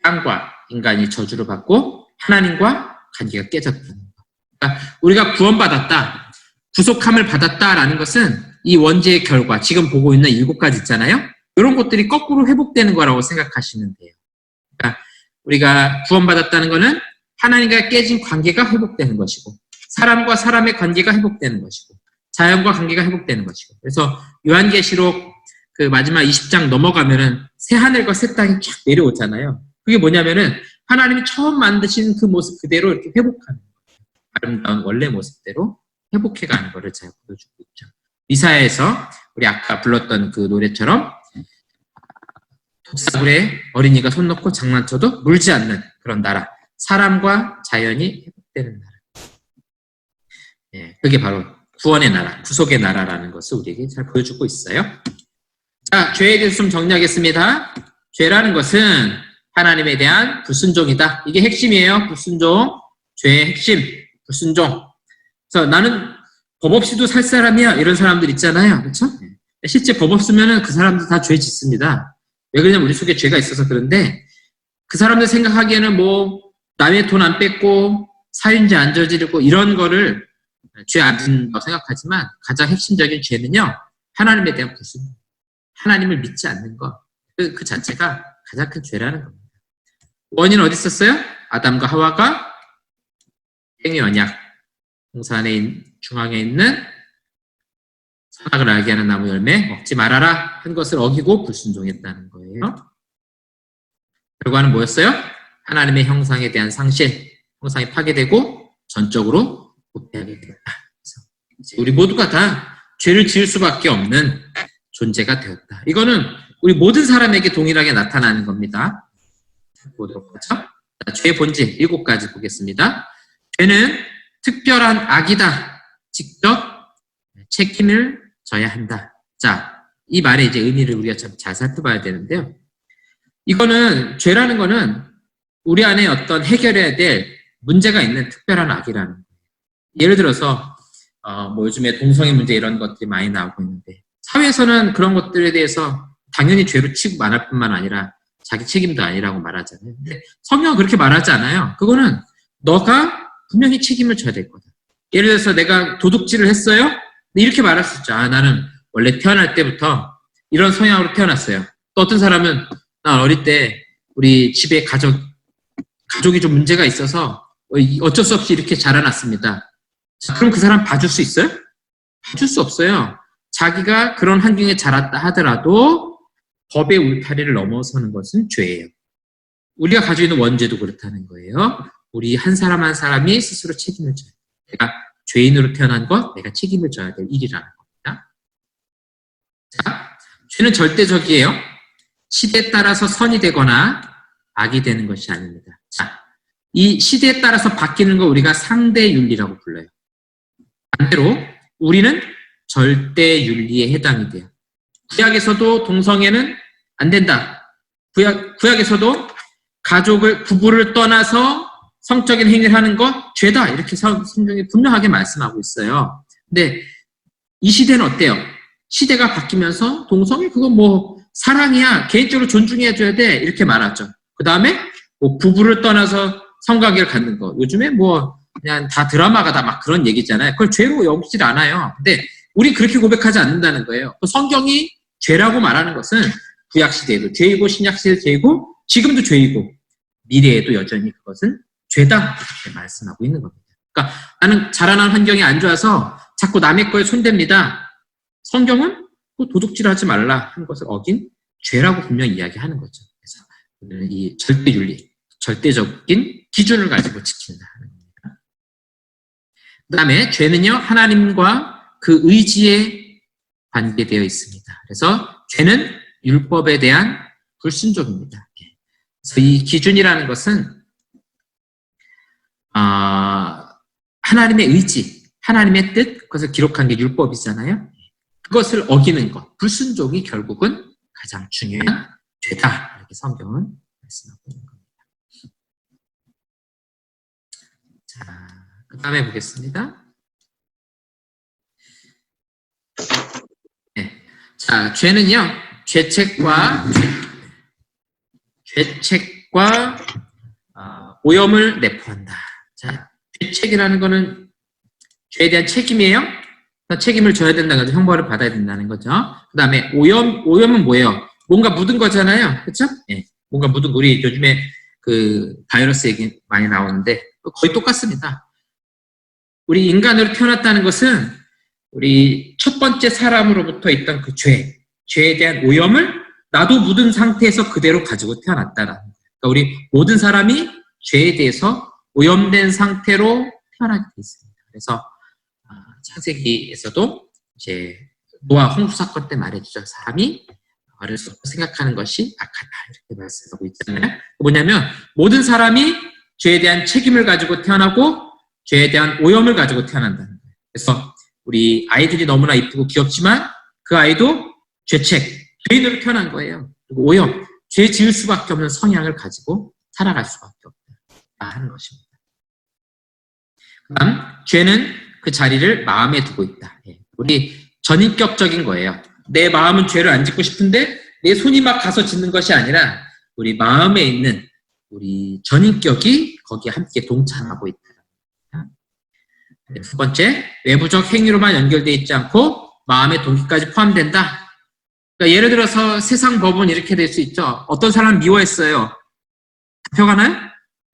땅과 인간이 저주를 받고 하나님과 관계가 깨졌다는 것. 그러니까 우리가 구원받았다, 구속함을 받았다라는 것은 이 원죄의 결과, 지금 보고 있는 7가지 있잖아요. 이런 것들이 거꾸로 회복되는 거라고 생각하시면 돼요. 그러니까 우리가 구원받았다는 것은 하나님과 깨진 관계가 회복되는 것이고 사람과 사람의 관계가 회복되는 것이고 자연과 관계가 회복되는 것이고 그래서 요한계시록 그 마지막 20장 넘어가면은 새 하늘과 새 땅이 쫙 내려오잖아요. 그게 뭐냐면은 하나님이 처음 만드신 그 모습 그대로 이렇게 회복하는 거예요. 아름다운 원래 모습대로 회복해가는 것을 잘 보여주고 있죠. 이사야에서 우리 아까 불렀던 그 노래처럼 독사굴에 어린이가 손 놓고 장난쳐도 물지 않는 그런 나라, 사람과 자연이 회복되는 나라. 예, 그게 바로 구원의 나라, 구속의 나라라는 것을 우리에게 잘 보여주고 있어요. 자, 죄에 대해서 좀 정리하겠습니다. 죄라는 것은 하나님에 대한 불순종이다. 이게 핵심이에요. 불순종, 죄의 핵심, 불순종. 그래서 나는 법 없이도 살 사람이야. 이런 사람들 있잖아요. 그렇죠? 실제 법 없으면 그 사람들 다 죄 짓습니다. 왜 그러냐면 우리 속에 죄가 있어서 그런데 그 사람들 생각하기에는 뭐 남의 돈 안 뺏고 살인죄 안 저지르고 이런 거를 죄 안 짓는다고 생각하지만 가장 핵심적인 죄는요. 하나님에 대한 불순종. 하나님을 믿지 않는 것. 그 자체가 가장 큰 죄라는 겁니다. 원인은 어디 있었어요? 아담과 하와가 행위 언약. 동산의 중앙에 있는 선악을 알게 하는 나무 열매 먹지 말아라 한 것을 어기고 불순종했다는 거예요. 결과는 뭐였어요? 하나님의 형상에 대한 상실, 형상이 파괴되고 전적으로 부패하게 되었다. 우리 모두가 다 죄를 지을 수밖에 없는 존재가 되었다. 이거는 우리 모든 사람에게 동일하게 나타나는 겁니다. 보도록 하죠. 죄의 본질 7가지 보겠습니다. 죄는 특별한 악이다. 직접 책임을 져야 한다. 자, 이 말의 이제 의미를 우리가 참 잘 살펴봐야 되는데요. 이거는 죄라는 거는 우리 안에 어떤 해결해야 될 문제가 있는 특별한 악이라는 거예요. 예를 들어서 뭐 요즘에 동성애 문제 이런 것들이 많이 나오고 있는데 사회에서는 그런 것들에 대해서 당연히 죄로 취급만 뿐만 아니라 자기 책임도 아니라고 말하잖아요. 근데 성경은 그렇게 말하지 않아요. 그거는 너가 분명히 책임을 져야 될 거다. 예를 들어서 내가 도둑질을 했어요? 이렇게 말할 수 있죠. 아, 나는 원래 태어날 때부터 이런 성향으로 태어났어요. 또 어떤 사람은 난 어릴 때 우리 집에 가족이 좀 문제가 있어서 어쩔 수 없이 이렇게 자라났습니다. 자, 그럼 그 사람 봐줄 수 있어요? 봐줄 수 없어요. 자기가 그런 환경에 자랐다 하더라도 법의 울타리를 넘어서는 것은 죄예요. 우리가 가지고 있는 원죄도 그렇다는 거예요. 우리 한 사람 한 사람이 스스로 책임을 져야 돼요. 내가 죄인으로 태어난 것, 내가 책임을 져야 될 일이라는 겁니다. 자, 죄는 절대적이에요. 시대에 따라서 선이 되거나 악이 되는 것이 아닙니다. 자, 이 시대에 따라서 바뀌는 거 우리가 상대윤리라고 불러요. 반대로 우리는 절대윤리에 해당이 돼요. 구약에서도 동성애는 안 된다. 구약에서도 부부를 떠나서 성적인 행위를 하는 것 죄다 이렇게 성경이 분명하게 말씀하고 있어요. 근데 이 시대는 어때요? 시대가 바뀌면서 동성애 그건 뭐 사랑이야 개인적으로 존중해줘야 돼 이렇게 말하죠. 그 다음에 뭐 부부를 떠나서 성관계를 갖는 거 요즘에 뭐 그냥 다 드라마가 다 막 그런 얘기잖아요. 그걸 죄로 여기질 않아요. 근데 우리 그렇게 고백하지 않는다는 거예요. 성경이 죄라고 말하는 것은 구약 시대에도 죄이고 신약 시대에도 죄이고 지금도 죄이고 미래에도 여전히 그것은 죄다 이렇게 말씀하고 있는 겁니다. 그러니까 나는 자라난 환경이 안 좋아서 자꾸 남의 거에 손댑니다. 성경은 도둑질하지 말라 하는 것을 어긴 죄라고 분명히 이야기하는 거죠. 그래서 우리는 이 절대윤리, 절대적인 기준을 가지고 지킨다 하는 겁니다. 그 다음에 죄는요 하나님과 그 의지에 관계되어 있습니다. 그래서 죄는 율법에 대한 불순종입니다. 그래서 이 기준이라는 것은 하나님의 의지, 하나님의 뜻, 그것을 기록한 게 율법이잖아요. 그것을 어기는 것, 불순종이 결국은 가장 중요한 죄다. 이렇게 성경은 말씀하고 있는 겁니다. 자, 그 다음에 보겠습니다. 네. 자, 죄는요, 죄책과 오염을 내포한다. 자, 죄책이라는 거는 죄에 대한 책임이에요. 책임을 져야 된다는 거죠. 형벌을 받아야 된다는 거죠. 그 다음에 오염은 뭐예요? 뭔가 묻은 거잖아요. 그렇죠? 예. 뭔가 묻은 거. 우리 요즘에 그 바이러스 얘기 많이 나오는데 거의 똑같습니다. 우리 인간으로 태어났다는 것은 우리 첫 번째 사람으로부터 있던 그 죄에 대한 오염을 나도 묻은 상태에서 그대로 가지고 태어났다라는 거예요. 그러니까 우리 모든 사람이 죄에 대해서 오염된 상태로 태어나게 돼 있습니다. 그래서 창세기에서도 이제 노아 홍수 사건 때 말해주죠. 사람이 어려서 생각하는 것이 악하다 이렇게 말씀하고 있잖아요. 뭐냐면 모든 사람이 죄에 대한 책임을 가지고 태어나고 죄에 대한 오염을 가지고 태어난다는 거예요. 그래서 우리 아이들이 너무나 이쁘고 귀엽지만 그 아이도 죄인으로 태어난 거예요. 그리고 오염, 죄 지을 수밖에 없는 성향을 가지고 살아갈 수밖에 없다 하는 것입니다. 그다음 죄는 그 자리를 마음에 두고 있다. 우리 전인격적인 거예요. 내 마음은 죄를 안 짓고 싶은데 내 손이 막 가서 짓는 것이 아니라 우리 마음에 있는 우리 전인격이 거기에 함께 동참하고 있다. 두 번째, 외부적 행위로만 연결되어 있지 않고 마음의 동기까지 포함된다. 그러니까 예를 들어서 세상 법은 이렇게 될 수 있죠. 어떤 사람 미워했어요. 잡혀가나요?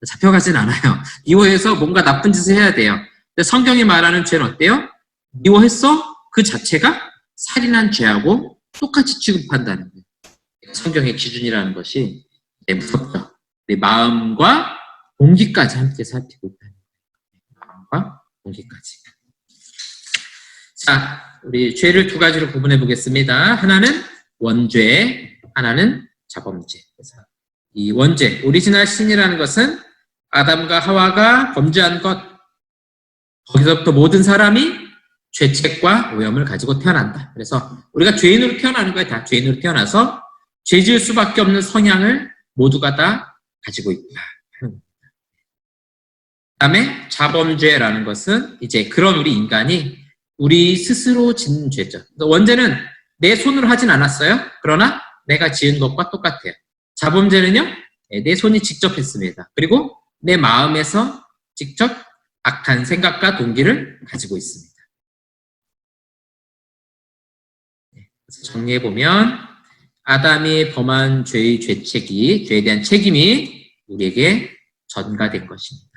잡혀가진 않아요. 미워해서 뭔가 나쁜 짓을 해야 돼요. 근데 성경이 말하는 죄는 어때요? 미워했어? 그 자체가 살인한 죄하고 똑같이 취급한다는 거예요. 성경의 기준이라는 것이 무섭죠. 내 마음과 동기까지 함께 살피고 있다는 거예요. 마음과 동기까지. 자, 우리 죄를 두 가지로 구분해 보겠습니다. 하나는 원죄, 하나는 자범죄. 그래서 이 원죄, 오리지널 신이라는 것은 아담과 하와가 범죄한 것, 거기서부터 모든 사람이 죄책과 오염을 가지고 태어난다. 그래서 우리가 죄인으로 태어나는 거예요. 다 죄인으로 태어나서 죄 지을 수밖에 없는 성향을 모두가 다 가지고 있다. 그 다음에 자범죄라는 것은 이제 그런 우리 인간이 우리 스스로 짓는 죄죠. 원죄는 내 손으로 하진 않았어요. 그러나 내가 지은 것과 똑같아요. 자범죄는요, 내 손이 직접 했습니다. 그리고 내 마음에서 직접 악한 생각과 동기를 가지고 있습니다. 정리해보면 아담이 범한 죄의 죄에 대한 책임이 우리에게 전가된 것입니다.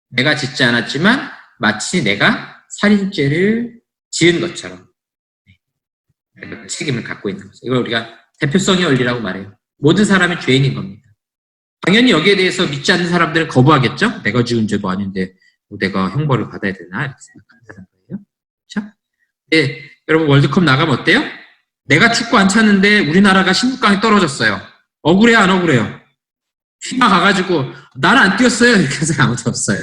내가 짓지 않았지만 마치 내가 살인죄를 지은 것처럼 책임을 갖고 있는 거죠. 이걸 우리가 대표성의 원리라고 말해요. 모든 사람이 죄인인 겁니다. 당연히 여기에 대해서 믿지 않는 사람들은 거부하겠죠? 내가 지은 죄도 아닌데 내가 형벌을 받아야 되나? 이렇게 생각한다는 거예요. 그렇죠? 네, 여러분 월드컵 나가면 어때요? 내가 축구 안 찼는데 우리나라가 16강에 떨어졌어요. 억울해요, 안 억울해요? 피가 가가지고 나는 안 뛰었어요. 이렇게 해서 아무도 없어요.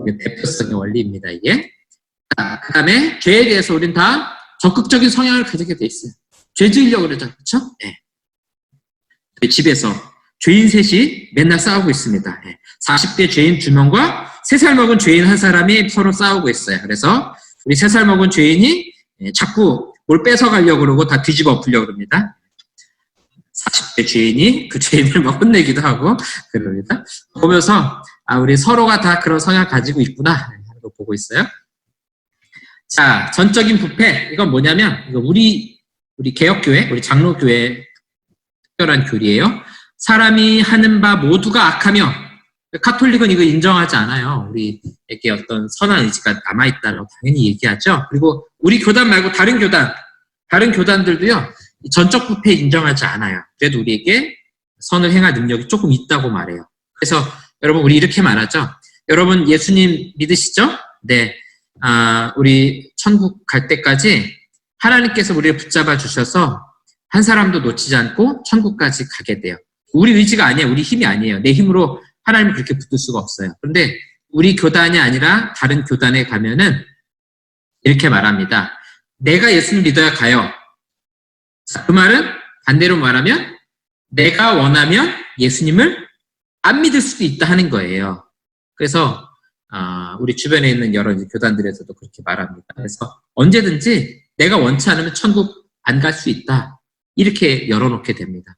이게 대표성의 원리입니다, 이게. 그 다음에 죄에 대해서 우린 다 적극적인 성향을 가지게 돼 있어요. 죄 지으려고 그러죠. 그렇죠? 네. 집에서 죄인 셋이 맨날 싸우고 있습니다. 40대 죄인 2명과 3살 먹은 죄인 1사람이 서로 싸우고 있어요. 그래서 우리 3살 먹은 죄인이 자꾸 뭘 뺏어가려고 그러고 다 뒤집어 엎으려고 그럽니다. 40대 죄인이 그 죄인을 막 혼내기도 하고 그럽니다. 보면서 우리 서로가 다 그런 성향을 가지고 있구나 하는 거 보고 있어요. 자, 전적인 부패. 이건 뭐냐면 이거 우리 개혁교회, 우리 장로교회 특별한 교리예요. 사람이 하는 바 모두가 악하며 카톨릭은 이거 인정하지 않아요. 우리에게 어떤 선한 의지가 남아있다라고 당연히 얘기하죠. 그리고 우리 교단 말고 다른 교단들도요. 전적 부패 인정하지 않아요. 그래도 우리에게 선을 행할 능력이 조금 있다고 말해요. 그래서 여러분 우리 이렇게 말하죠. 여러분 예수님 믿으시죠? 네. 우리 천국 갈 때까지 하나님께서 우리를 붙잡아 주셔서 한 사람도 놓치지 않고 천국까지 가게 돼요. 우리 의지가 아니에요. 우리 힘이 아니에요. 내 힘으로 하나님을 그렇게 붙들 수가 없어요. 그런데 우리 교단이 아니라 다른 교단에 가면은 이렇게 말합니다. 내가 예수님 믿어야 가요. 그 말은 반대로 말하면 내가 원하면 예수님을 안 믿을 수도 있다 하는 거예요. 그래서 우리 주변에 있는 여러 교단들에서도 그렇게 말합니다. 그래서 언제든지 내가 원치 않으면 천국 안 갈 수 있다. 이렇게 열어놓게 됩니다.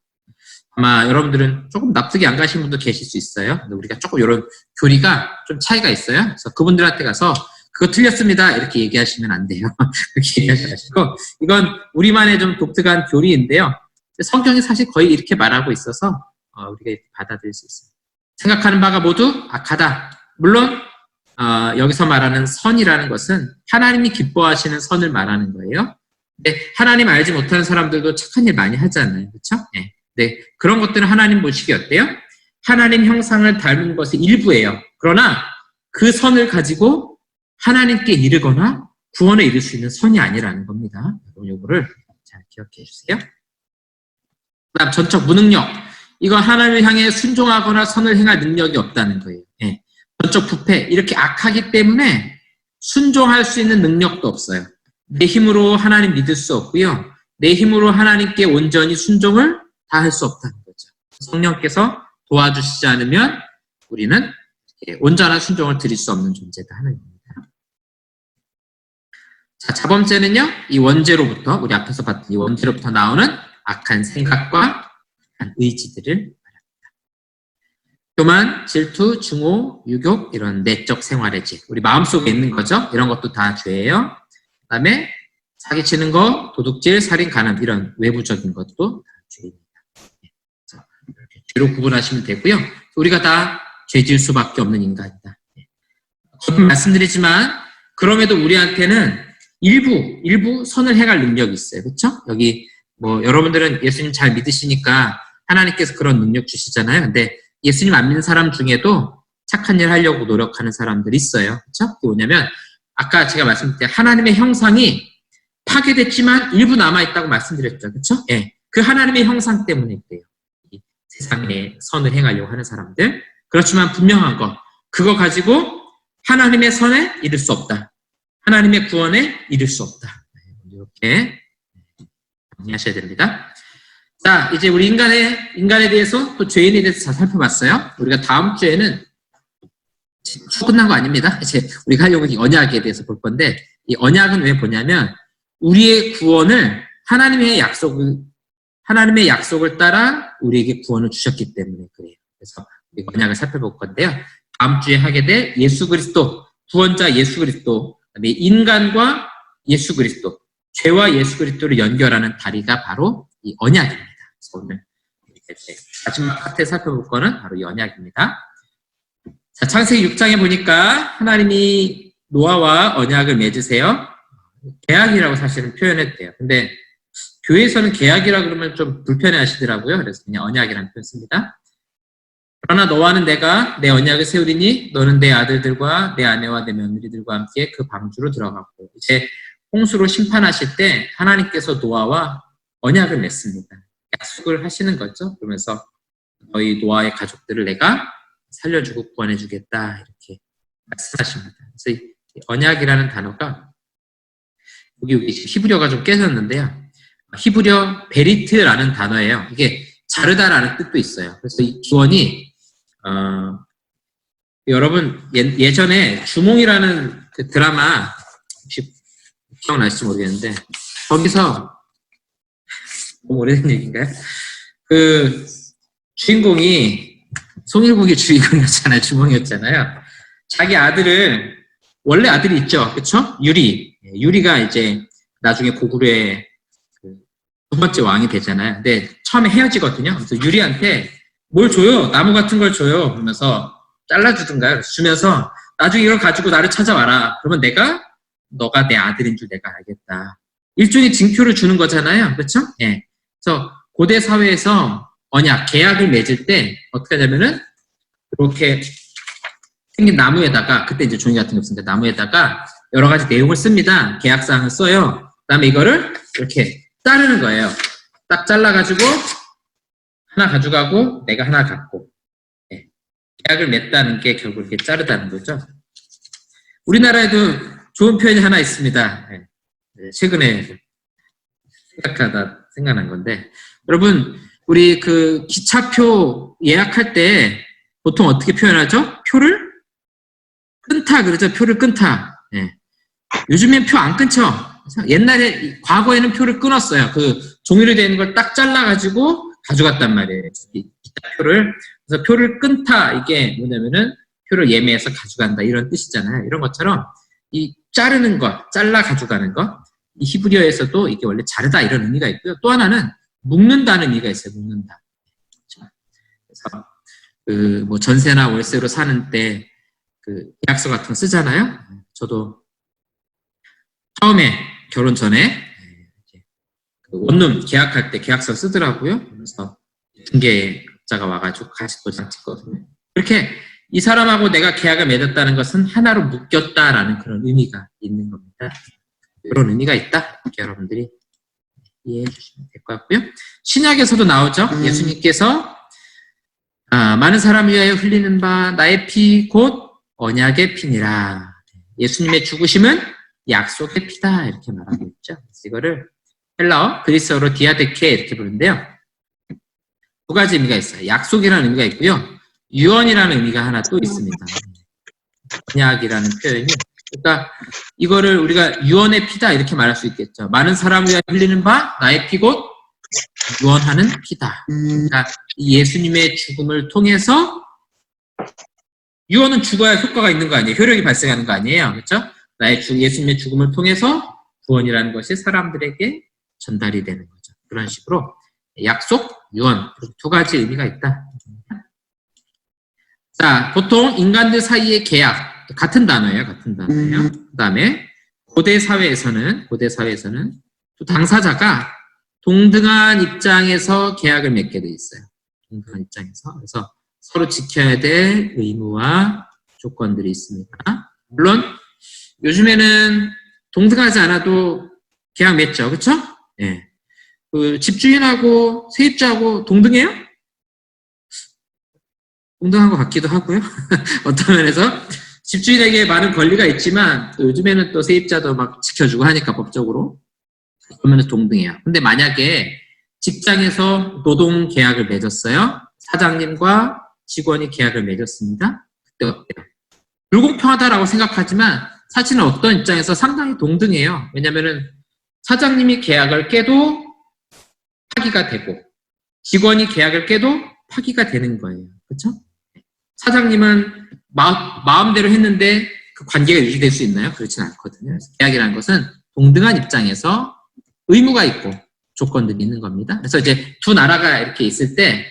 아마 여러분들은 조금 납득이 안 가신 분도 계실 수 있어요. 근데 우리가 조금 이런 교리가 좀 차이가 있어요. 그래서 그분들한테 가서 그거 틀렸습니다. 이렇게 얘기하시면 안 돼요. 그렇게 얘기하지 마시고 이건 우리만의 좀 독특한 교리인데요. 성경이 사실 거의 이렇게 말하고 있어서 우리가 이렇게 받아들일 수 있어요. 생각하는 바가 모두 악하다. 물론 여기서 말하는 선이라는 것은 하나님이 기뻐하시는 선을 말하는 거예요. 근데 하나님 알지 못하는 사람들도 착한 일 많이 하잖아요. 그렇죠? 네. 네. 그런 것들은 하나님 보시기 어때요? 하나님 형상을 닮은 것의 일부예요. 그러나 그 선을 가지고 하나님께 이르거나 구원에 이를 수 있는 선이 아니라는 겁니다. 여러분 요거를 잘 기억해 주세요. 그다음 전적 무능력. 이건 하나님을 향해 순종하거나 선을 행할 능력이 없다는 거예요. 네. 전적 부패. 이렇게 악하기 때문에 순종할 수 있는 능력도 없어요. 내 힘으로 하나님 믿을 수 없고요. 내 힘으로 하나님께 온전히 순종을 다 할 수 없다는 거죠. 성령께서 도와주시지 않으면 우리는 온전한 순종을 드릴 수 없는 존재다 하는 겁니다. 자, 자 번째는요. 이 원죄로부터 우리 앞에서 봤던 이 원죄로부터 나오는 악한 생각과 악한 의지들을 말합니다. 교만, 질투, 증오, 유욕 이런 내적 생활의 죄. 우리 마음속에 있는 거죠. 이런 것도 다 죄예요. 그 다음에 사기치는 거, 도둑질, 살인, 간음 이런 외부적인 것도 다 죄입니다. 이렇게 죄로 구분하시면 되고요. 우리가 다 죄질 수밖에 없는 인간이다. 거듭 말씀드리지만 그럼에도 우리한테는 일부 선을 행할 능력이 있어요. 그렇죠? 여기 뭐 여러분들은 예수님 잘 믿으시니까 하나님께서 그런 능력 주시잖아요. 근데 예수님 안 믿는 사람 중에도 착한 일 하려고 노력하는 사람들이 있어요. 그렇죠? 그게 뭐냐면 아까 제가 말씀드린 때 하나님의 형상이 파괴됐지만 일부 남아있다고 말씀드렸죠. 그렇죠? 예. 그 하나님의 형상 때문에 그래요. 이 세상에 선을 행하려고 하는 사람들. 그렇지만 분명한 거. 그거 가지고 하나님의 선에 이를 수 없다. 하나님의 구원에 이를 수 없다. 이렇게 정리하셔야 됩니다. 자, 이제 우리 인간에 대해서 또 죄인에 대해서 잘 살펴봤어요. 우리가 다음 주에는 끝난 거 아닙니다. 이제 우리가 하려고 이 언약에 대해서 볼 건데, 이 언약은 왜 보냐면, 우리의 구원을 하나님의 약속을 따라 우리에게 구원을 주셨기 때문에 그래요. 그래서 우리 언약을 살펴볼 건데요. 다음 주에 하게 될 예수 그리스도, 구원자 예수 그리스도, 그다음에 인간과 예수 그리스도, 죄와 예수 그리스도를 연결하는 다리가 바로 이 언약입니다. 그래서 오늘 마지막 파트에 살펴볼 거는 바로 이 언약입니다. 자, 창세기 6장에 보니까 하나님이 노아와 언약을 맺으세요. 계약이라고 사실은 표현했대요. 근데 교회에서는 계약이라 그러면 좀 불편해 하시더라고요. 그래서 그냥 언약이라는 표현 씁니다. 그러나 너와는 내가 내 언약을 세우리니 너는 내 아들들과 내 아내와 내 며느리들과 함께 그 방주로 들어갔고, 이제 홍수로 심판하실 때 하나님께서 노아와 언약을 맺습니다. 약속을 하시는 거죠. 그러면서 너희 노아의 가족들을 내가 살려주고 구원해주겠다 이렇게 말씀하십니다. 그래서 이 언약이라는 단어가 여기 히브리어가 좀 깨졌는데요. 히브리어 베리트라는 단어예요. 이게 자르다라는 뜻도 있어요. 그래서 이 기원이 여러분 예전에 주몽이라는 그 드라마 혹시 기억나실지 모르겠는데 거기서 너무 오래된 얘기인가요? 그 주인공이 송일국이 주인공이었잖아요. 주몽이었잖아요. 자기 아들을 원래 아들이 있죠. 그렇죠? 유리가 이제 나중에 고구려의 두 번째 왕이 되잖아요. 근데 처음에 헤어지거든요. 그래서 유리한테 뭘 줘요? 나무 같은 걸 줘요. 그러면서 잘라주든가요? 주면서 나중에 이걸 가지고 나를 찾아와라. 그러면 너가 내 아들인 줄 내가 알겠다. 일종의 징표를 주는 거잖아요. 그렇죠? 예. 그래서 고대 사회에서 계약을 맺을 때 어떻게 하냐면은 이렇게 생긴 나무에다가, 그때 이제 종이 같은 게 없으니까 나무에다가 여러 가지 내용을 씁니다. 계약사항을 써요. 그 다음에 이거를 이렇게 자르는 거예요. 딱 잘라가지고 하나 가져가고 내가 하나 갖고, 네. 계약을 맺다는 게 결국 이렇게 자르다는 거죠. 우리나라에도 좋은 표현이 하나 있습니다. 네. 최근에 생각난 건데, 여러분 우리 그 기차표 예약할 때 보통 어떻게 표현하죠? 표를 끊다 그러죠. 표를 끊다. 네. 요즘엔 표 안 끊죠. 옛날에 과거에는 표를 끊었어요. 그 종이로 되어 있는 걸 딱 잘라가지고 가져갔단 말이에요. 기차표를. 그래서 표를 끊다, 이게 뭐냐면은 표를 예매해서 가져간다 이런 뜻이잖아요. 이런 것처럼 이 자르는 것, 잘라 가져가는 것, 이 히브리어에서도 이게 원래 자르다 이런 의미가 있고요. 또 하나는 묶는다는 의미가 있어요. 묶는다. 그래서 그 뭐 전세나 월세로 사는 때 그 계약서 같은 거 쓰잖아요. 저도 처음에 결혼 전에 그 원룸 계약할 때 계약서 쓰더라고요. 그래서 중개업자가 와가지고 같이 도장 찍거든요. 그렇게 이 사람하고 내가 계약을 맺었다는 것은 하나로 묶였다라는 그런 의미가 있는 겁니다. 그런 의미가 있다. 이렇게 여러분들이 이해해 주시면 될 것 같고요. 신약에서도 나오죠. 예수님께서 많은 사람을 위하여 흘리는 바 나의 피 곧 언약의 피니라. 예수님의 죽으심은 약속의 피다 이렇게 말하고 있죠. 그래서 이거를 헬라어, 그리스어로 디아데케 이렇게 부르는데요. 두 가지 의미가 있어요. 약속이라는 의미가 있고요. 유언이라는 의미가 하나 또 있습니다. 언약이라는 표현이. 그러니까 이거를 우리가 유언의 피다 이렇게 말할 수 있겠죠. 많은 사람을 위하여 흘리는 바 나의 피 곧 유언하는 피다. 그러니까 예수님의 죽음을 통해서 유언은 죽어야 효과가 있는 거 아니에요. 효력이 발생하는 거 아니에요. 그렇죠? 예수님의 죽음을 통해서 구원이라는 것이 사람들에게 전달이 되는 거죠. 그런 식으로 약속, 유언 두 가지 의미가 있다. 자, 보통 인간들 사이의 계약 같은 단어예요. 같은 단어예요. 그다음에 고대 사회에서는 또 당사자가 동등한 입장에서 계약을 맺게 돼 있어요. 동등한 입장에서. 그래서 서로 지켜야 될 의무와 조건들이 있습니다. 물론 요즘에는 동등하지 않아도 계약 맺죠. 그렇죠? 예. 그 집주인하고 세입자하고 동등해요? 동등한 것 같기도 하고요. 어떤 면에서 집주인에게 많은 권리가 있지만 또 요즘에는 또 세입자도 막 지켜주고 하니까 법적으로 그러면 동등해요. 근데 만약에 직장에서 노동 계약을 맺었어요. 사장님과 직원이 계약을 맺었습니다. 그때 어때요? 불공평하다라고 생각하지만 사실은 어떤 입장에서 상당히 동등해요. 왜냐면은 사장님이 계약을 깨도 파기가 되고 직원이 계약을 깨도 파기가 되는 거예요. 그렇죠? 사장님은 마음대로 했는데 그 관계가 유지될 수 있나요? 그렇지는 않거든요. 그래서 계약이라는 것은 동등한 입장에서 의무가 있고 조건들이 있는 겁니다. 그래서 이제 두 나라가 이렇게 있을 때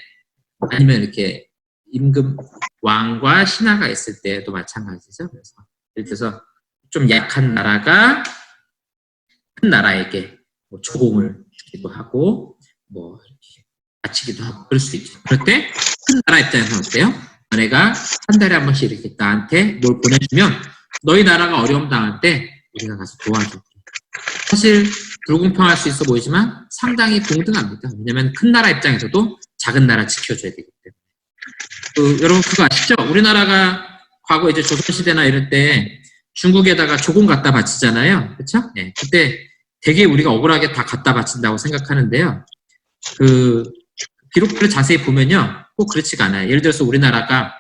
아니면 이렇게 임금 왕과 신하가 있을 때도 마찬가지죠. 그래서 예를 들어서 좀 약한 나라가 큰 나라에게 뭐 조공을 주기도 하고 뭐 이렇게 바치기도 하고 그럴 수 있죠. 그럴 때 큰 나라 입장에서는 어때요? 너네가 한 달에 한 번씩 이렇게 나한테 뭘 보내주면 너희 나라가 어려움 당할 때 우리가 가서 도와줄게. 사실 불공평할 수 있어 보이지만 상당히 동등합니다. 왜냐하면 큰 나라 입장에서도 작은 나라 지켜줘야 되기 때문에. 여러분 그거 아시죠? 우리나라가 과거 이제 조선시대나 이럴 때 중국에다가 조공 갖다 바치잖아요. 그렇죠? 네. 그때 되게 우리가 억울하게 다 갖다 바친다고 생각하는데요. 기록들을 자세히 보면요. 꼭 그렇지가 않아요. 예를 들어서 우리나라가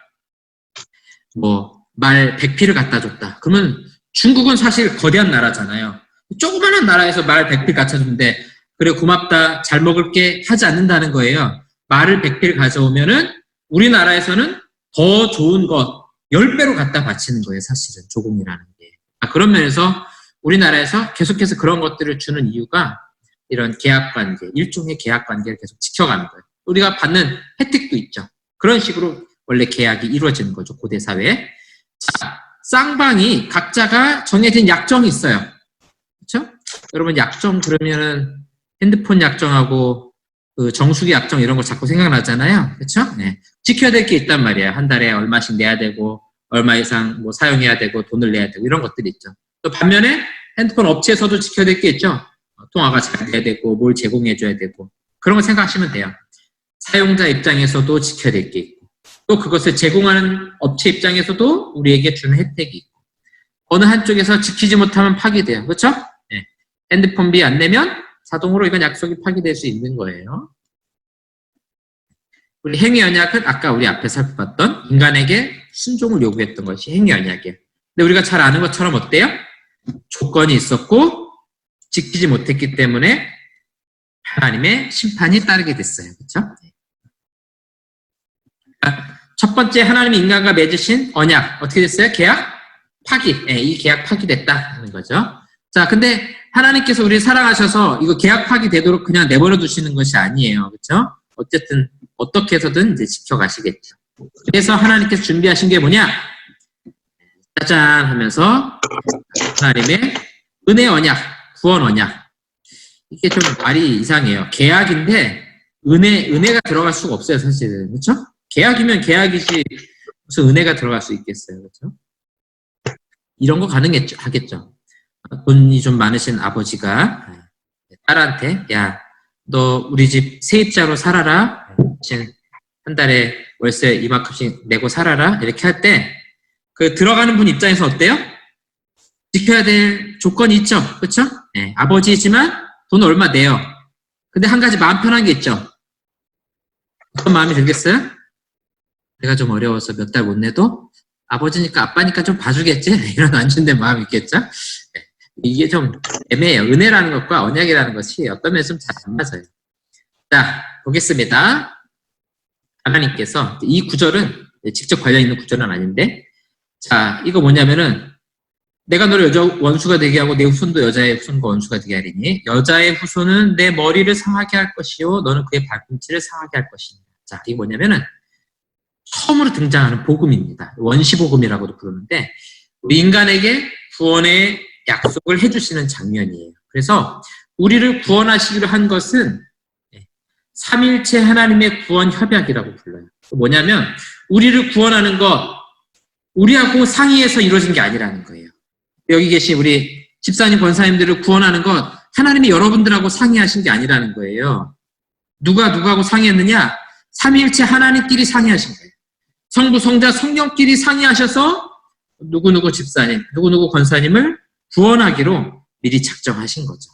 뭐 말 100피를 갖다 줬다. 그러면 중국은 사실 거대한 나라잖아요. 조그마한 나라에서 말 100피 갖다 줬는데 그래 고맙다 잘 먹을게 하지 않는다는 거예요. 말을 100피를 가져오면은 우리나라에서는 더 좋은 것 10배로 갖다 바치는 거예요. 사실은 조공이라는 게. 그런 면에서 우리나라에서 계속해서 그런 것들을 주는 이유가 이런 계약관계, 일종의 계약관계를 계속 지켜가는 거예요. 우리가 받는 혜택도 있죠. 그런 식으로 원래 계약이 이루어지는 거죠. 고대 사회에. 자, 쌍방이 각자가 정해진 약정이 있어요. 그렇죠? 여러분 약정 그러면은 핸드폰 약정하고 그 정수기 약정 이런 거 자꾸 생각나잖아요. 그렇죠? 네. 지켜야 될 게 있단 말이에요. 한 달에 얼마씩 내야 되고 얼마 이상 뭐 사용해야 되고 돈을 내야 되고 이런 것들이 있죠. 또 반면에 핸드폰 업체에서도 지켜야 될 게 있죠. 통화가 잘 돼야 되고 뭘 제공해줘야 되고 그런 거 생각하시면 돼요. 사용자 입장에서도 지켜야 될 게 있고 또 그것을 제공하는 업체 입장에서도 우리에게 주는 혜택이 있고 어느 한쪽에서 지키지 못하면 파기돼요. 그렇죠? 네. 핸드폰비 안 내면 자동으로 이건 약속이 파기될 수 있는 거예요. 우리 행위언약은 아까 우리 앞에 살펴봤던 인간에게 순종을 요구했던 것이 행위언약이에요. 근데 우리가 잘 아는 것처럼 어때요? 조건이 있었고 지키지 못했기 때문에 하나님의 심판이 따르게 됐어요. 그렇죠? 첫 번째 하나님이 인간과 맺으신 언약 어떻게 됐어요? 계약 파기. 네, 이 계약 파기됐다는 거죠. 자, 근데 하나님께서 우리를 사랑하셔서 이거 계약 파기되도록 그냥 내버려 두시는 것이 아니에요. 그렇죠? 어쨌든 어떻게 해서든 이제 지켜가시겠죠. 그래서 하나님께서 준비하신 게 뭐냐? 짜잔 하면서 하나님의 은혜 언약, 구원 언약. 이게 좀 말이 이상해요. 계약인데 은혜가 들어갈 수가 없어요, 사실은. 그렇죠? 계약이면 계약이지 무슨 은혜가 들어갈 수 있겠어요. 그렇죠? 이런 거 하겠죠. 돈이 좀 많으신 아버지가 딸한테 야, 너 우리 집 세입자로 살아라. 지금 한 달에 월세 이만큼씩 내고 살아라. 이렇게 할 때 그 들어가는 분 입장에서 어때요? 지켜야 될 조건이 있죠. 그렇죠? 네, 아버지이지만 돈 얼마 내요. 근데 한 가지 마음 편한 게 있죠. 어떤 마음이 들겠어요? 내가 좀 어려워서 몇 달 못 내도 아버지니까 아빠니까 좀 봐주겠지? 이런 안심된 마음이 있겠죠? 네, 이게 좀 애매해요. 은혜라는 것과 언약이라는 것이 어떤 면에서 좀 잘 안 맞아요. 자, 보겠습니다. 하나님께서 이 구절은 직접 관련 있는 구절은 아닌데, 자, 이거 뭐냐면은 내가 너를 여자 원수가 되게 하고 내 후손도 여자의 후손과 원수가 되게 하리니 여자의 후손은 내 머리를 상하게 할 것이요 너는 그의 발꿈치를 상하게 할 것입니다. 자, 이게 뭐냐면은 처음으로 등장하는 복음입니다. 원시복음이라고도 부르는데 우리 인간에게 구원의 약속을 해주시는 장면이에요. 그래서 우리를 구원하시기로 한 것은 삼일체 하나님의 구원 협약이라고 불러요. 뭐냐면 우리를 구원하는 것 우리하고 상의해서 이루어진 게 아니라는 거예요. 여기 계신 우리 집사님, 권사님들을 구원하는 것 하나님이 여러분들하고 상의하신 게 아니라는 거예요. 누구하고 상의했느냐? 삼위일체 하나님끼리 상의하신 거예요. 성부, 성자, 성령끼리 상의하셔서 누구누구 집사님, 누구누구 권사님을 구원하기로 미리 작정하신 거죠.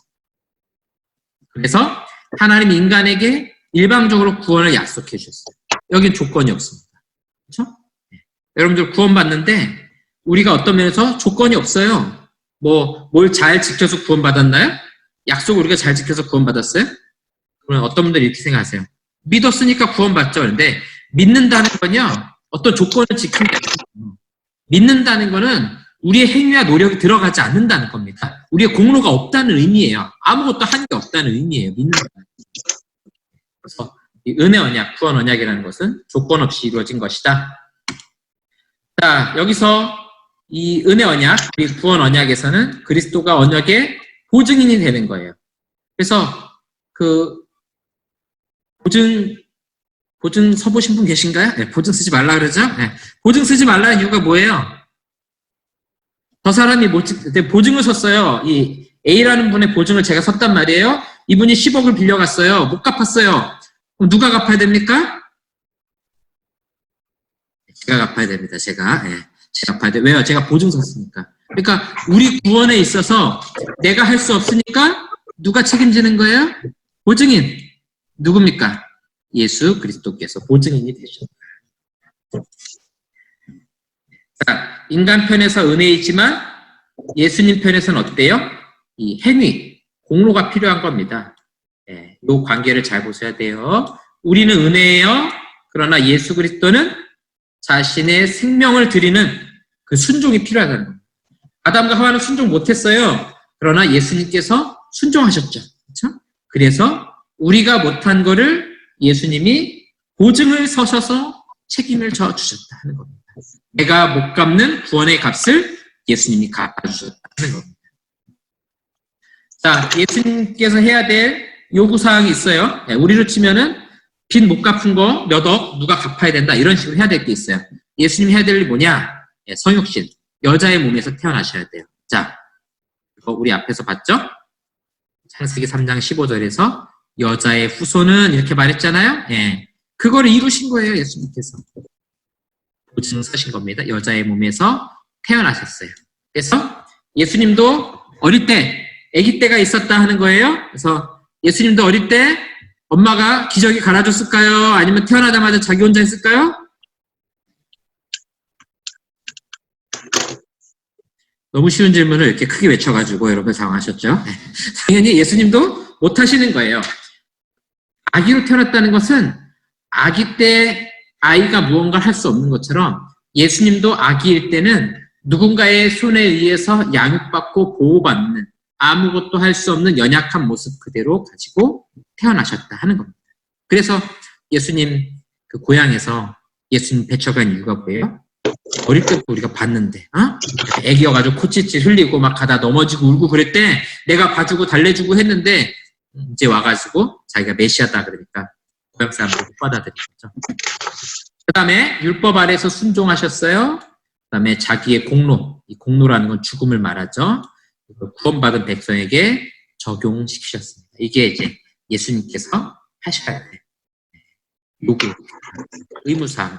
그래서 하나님 인간에게 일방적으로 구원을 약속해 주셨어요. 여긴 조건이 없습니다. 그렇죠? 여러분들 구원받는데 우리가 어떤 면에서 조건이 없어요. 뭘 잘 지켜서 구원받았나요? 약속을 우리가 잘 지켜서 구원받았어요? 그러면 어떤 분들이 이렇게 생각하세요. 믿었으니까 구원받죠. 그런데 믿는다는 건요. 어떤 조건을 지키는 게 아니에요. 믿는다는 거는 우리의 행위와 노력이 들어가지 않는다는 겁니다. 우리의 공로가 없다는 의미예요. 아무것도 한 게 없다는 의미예요. 믿는다는 그래서 이 은혜 언약, 구원 언약이라는 것은 조건 없이 이루어진 것이다. 자, 여기서 이 은혜 언약, 이 구원 언약에서는 그리스도가 언약의 보증인이 되는 거예요. 그래서 그 보증 서보신 분 계신가요? 네, 보증 쓰지 말라 그러죠? 네, 보증 쓰지 말라는 이유가 뭐예요? 저 사람이 보증을 섰어요. 이 A라는 분의 보증을 제가 섰단 말이에요. 이분이 10억을 빌려갔어요. 못 갚았어요. 그럼 누가 갚아야 됩니까? 제가 갚아야 됩니다. 제가 갚아야 돼요. 왜요? 제가 보증 섰으니까. 그러니까 우리 구원에 있어서 내가 할 수 없으니까 누가 책임지는 거예요? 보증인. 누굽니까? 예수 그리스도께서 보증인이 되셨다. 자, 인간 편에서 은혜이지만 예수님 편에서는 어때요? 이 행위, 공로가 필요한 겁니다. 이 관계를 잘 보셔야 돼요. 우리는 은혜예요. 그러나 예수 그리스도는 자신의 생명을 드리는 그 순종이 필요하다는 겁니다. 아담과 하와는 순종 못했어요. 그러나 예수님께서 순종하셨죠. 그렇죠? 그래서 우리가 못한 거를 예수님이 보증을 서셔서 책임을 져 주셨다 하는 겁니다. 내가 못 갚는 구원의 값을 예수님이 갚아주셨다 하는 겁니다. 자, 예수님께서 해야 될 요구사항이 있어요. 우리로 치면은 빚 못 갚은 거 몇 억 누가 갚아야 된다 이런 식으로 해야 될 게 있어요. 예수님이 해야 될 일이 뭐냐? 성육신, 여자의 몸에서 태어나셔야 돼요. 자, 이거 우리 앞에서 봤죠? 창세기 3장 15절에서 여자의 후손은 이렇게 말했잖아요. 그거를 이루신 거예요. 예수님께서. 보증 서신 겁니다. 여자의 몸에서 태어나셨어요. 그래서 예수님도 어릴 때, 아기 때가 있었다 하는 거예요. 그래서 예수님도 어릴 때 엄마가 기저귀 갈아줬을까요? 아니면 태어나자마자 자기 혼자 했을까요? 너무 쉬운 질문을 이렇게 크게 외쳐가지고 여러분 당황하셨죠? 당연히 예수님도 못하시는 거예요. 아기로 태어났다는 것은 아기 때 아이가 무언가를 할 수 없는 것처럼 예수님도 아기일 때는 누군가의 손에 의해서 양육받고 보호받는 아무것도 할 수 없는 연약한 모습 그대로 가지고 태어나셨다 하는 겁니다. 그래서 예수님 그 고향에서 예수님 배척한 이유가 뭐예요? 어릴 때부터 우리가 봤는데, 애기여가지고 코치질 흘리고 막 가다 넘어지고 울고 그럴 때 내가 봐주고 달래주고 했는데, 이제 와가지고 자기가 메시아다 그러니까 고향 사람들이 못 받아들인 거죠. 그 다음에 율법 아래에서 순종하셨어요. 그 다음에 자기의 공로, 이 공로라는 건 죽음을 말하죠. 구원받은 백성에게 적용시키셨습니다. 이게 이제 예수님께서 하셔야 돼. 요구, 의무사항.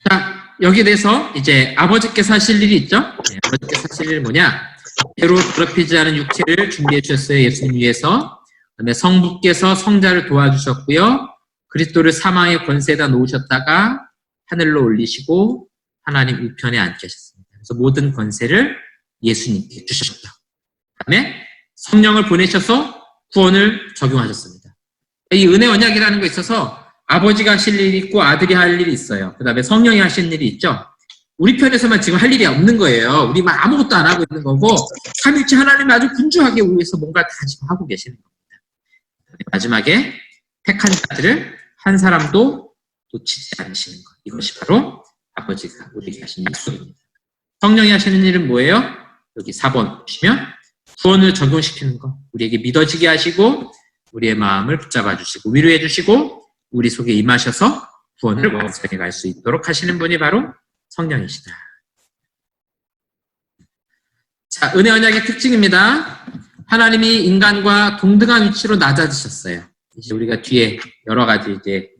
자, 여기에 대해서 이제 아버지께서 하실 일이 있죠? 네, 아버지께서 하실 일이 뭐냐? 죄로 더럽히지 않은 육체를 준비해 주셨어요. 예수님 위해서. 그다음에 성부께서 성자를 도와주셨고요. 그리스도를 사망의 권세에다 놓으셨다가 하늘로 올리시고 하나님 우편에 앉게 하셨습니다. 그래서 모든 권세를 예수님께 주셨다. 그다음에 성령을 보내셔서 구원을 적용하셨습니다. 이 은혜 언약이라는 거 있어서 아버지가 하실 일이 있고 아들이 할 일이 있어요. 그 다음에 성령이 하실 일이 있죠. 우리 편에서만 지금 할 일이 없는 거예요. 우리만 아무것도 안 하고 있는 거고 삼위일체 하나님이 아주 분주하게 위해서 뭔가 다 지금 하고 계시는 겁니다. 마지막에 택한 자들을 한 사람도 놓치지 않으시는 것. 이것이 바로 아버지가 우리에게 하신 약속입니다. 성령이 하시는 일은 뭐예요? 여기 4번 보시면 구원을 적용시키는 것. 우리에게 믿어지게 하시고 우리의 마음을 붙잡아 주시고 위로해 주시고 우리 속에 임하셔서 구원을 완성해 갈 수 있도록 하시는 분이 바로 성령이시다. 자, 은혜 언약의 특징입니다. 하나님이 인간과 동등한 위치로 낮아지셨어요. 이제 우리가 뒤에 여러 가지 이제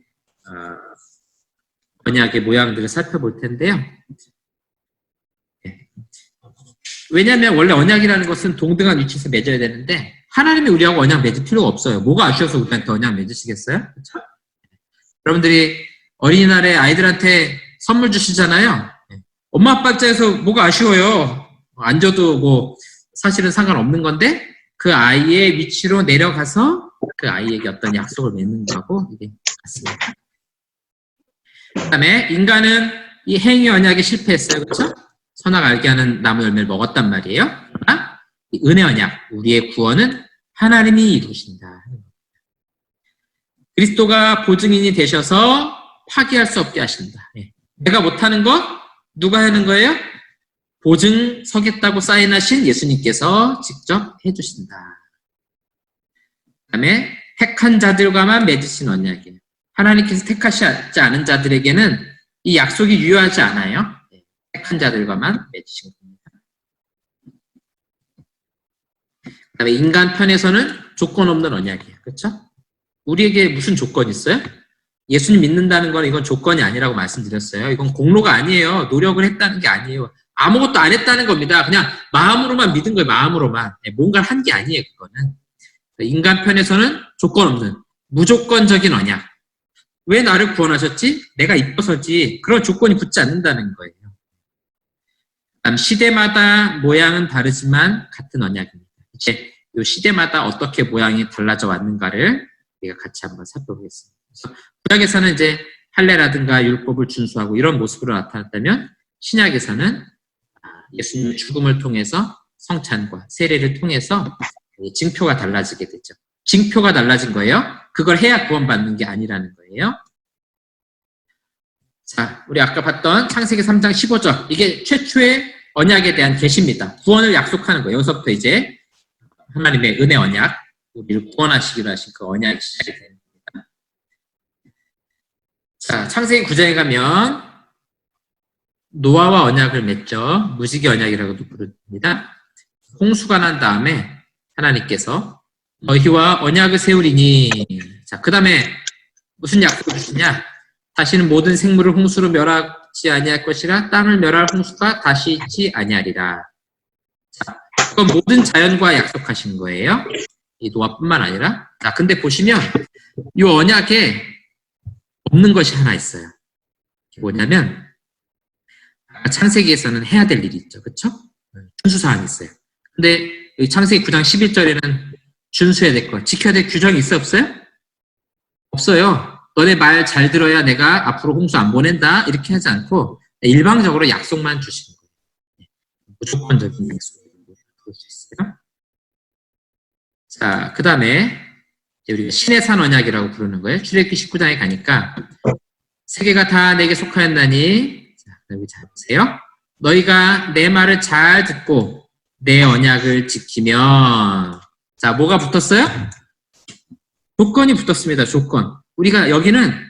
언약의 모양들을 살펴볼 텐데요. 왜냐하면 원래 언약이라는 것은 동등한 위치에서 맺어야 되는데 하나님이 우리하고 언약 맺을 필요가 없어요. 뭐가 아쉬워서 우리한테 언약 맺으시겠어요? 그렇죠? 여러분들이 어린이날에 아이들한테 선물 주시잖아요. 엄마 아빠 입장에서 뭐가 아쉬워요. 안 줘도 뭐 사실은 상관없는 건데 그 아이의 위치로 내려가서 그 아이에게 어떤 약속을 맺는 거하고 이게 같습니다. 그 다음에 인간은 이 행위 언약에 실패했어요. 그렇죠? 선악 알게 하는 나무 열매를 먹었단 말이에요. 그러나 이 은혜 언약, 우리의 구원은 하나님이 이루신다. 그리스도가 보증인이 되셔서 파기할 수 없게 하신다. 내가 못하는 것 누가 하는 거예요? 보증 서겠다고 사인하신 예수님께서 직접 해주신다. 그 다음에 택한 자들과만 맺으신 언약이에요. 하나님께서 택하시지 않은 자들에게는 이 약속이 유효하지 않아요. 택한 자들과만 맺으신 겁니다. 그 다음에 인간 편에서는 조건 없는 언약이에요. 그렇죠? 우리에게 무슨 조건이 있어요? 예수님 믿는다는 건 이건 조건이 아니라고 말씀드렸어요. 이건 공로가 아니에요. 노력을 했다는 게 아니에요. 아무것도 안 했다는 겁니다. 그냥 마음으로만 믿은 거예요. 마음으로만. 뭔가를 한 게 아니에요. 그거는. 인간 편에서는 조건 없는 무조건적인 언약. 왜 나를 구원하셨지? 내가 이뻐서지. 그런 조건이 붙지 않는다는 거예요. 다음 시대마다 모양은 다르지만 같은 언약입니다. 이제 이 시대마다 어떻게 모양이 달라져 왔는가를 우리가 같이 한번 살펴보겠습니다. 그래서 구약에서는 이제 할례라든가 율법을 준수하고 이런 모습으로 나타났다면 신약에서는 예수님의 죽음을 통해서 성찬과 세례를 통해서 징표가 달라지게 되죠. 징표가 달라진 거예요. 그걸 해야 구원받는 게 아니라는 거예요. 자, 우리 아까 봤던 창세기 3장 15절. 이게 최초의 언약에 대한 계시입니다. 구원을 약속하는 거예요. 여기서부터 이제 하나님의 은혜 언약, 우리를 구원하시기로 하신 그 언약이 시작이 됩니다. 자, 창세기 9장에 가면 노아와 언약을 맺죠. 무지개 언약이라고도 부릅니다. 홍수가 난 다음에 하나님께서 너희와 언약을 세우리니, 자, 그 다음에 무슨 약속을 주시냐? 다시는 모든 생물을 홍수로 멸하지 아니할 것이라 땅을 멸할 홍수가 다시 있지 아니하리라. 자, 그건 모든 자연과 약속하신 거예요. 이 노아뿐만 아니라. 자, 근데 보시면 이 언약에 없는 것이 하나 있어요. 뭐냐면 창세기에서는 해야 될 일이 있죠. 그렇죠? 준수사항이 있어요. 근데 창세기 9장 11절에는 준수해야 될 것, 지켜야 될 규정이 있어 없어요? 없어요. 너네 말 잘 들어야 내가 앞으로 홍수 안 보낸다 이렇게 하지 않고 일방적으로 약속만 주시는 거예요. 무조건적인 약속이라고 볼 수 있어요. 자, 그 다음에 우리가 신의 산 언약이라고 부르는 거예요. 출애굽기 19장에 가니까 세계가 다 내게 속하였나니. 자, 여기 잘 보세요. 너희가 내 말을 잘 듣고 내 언약을 지키면. 자, 뭐가 붙었어요? 조건이 붙었습니다. 조건. 우리가 여기는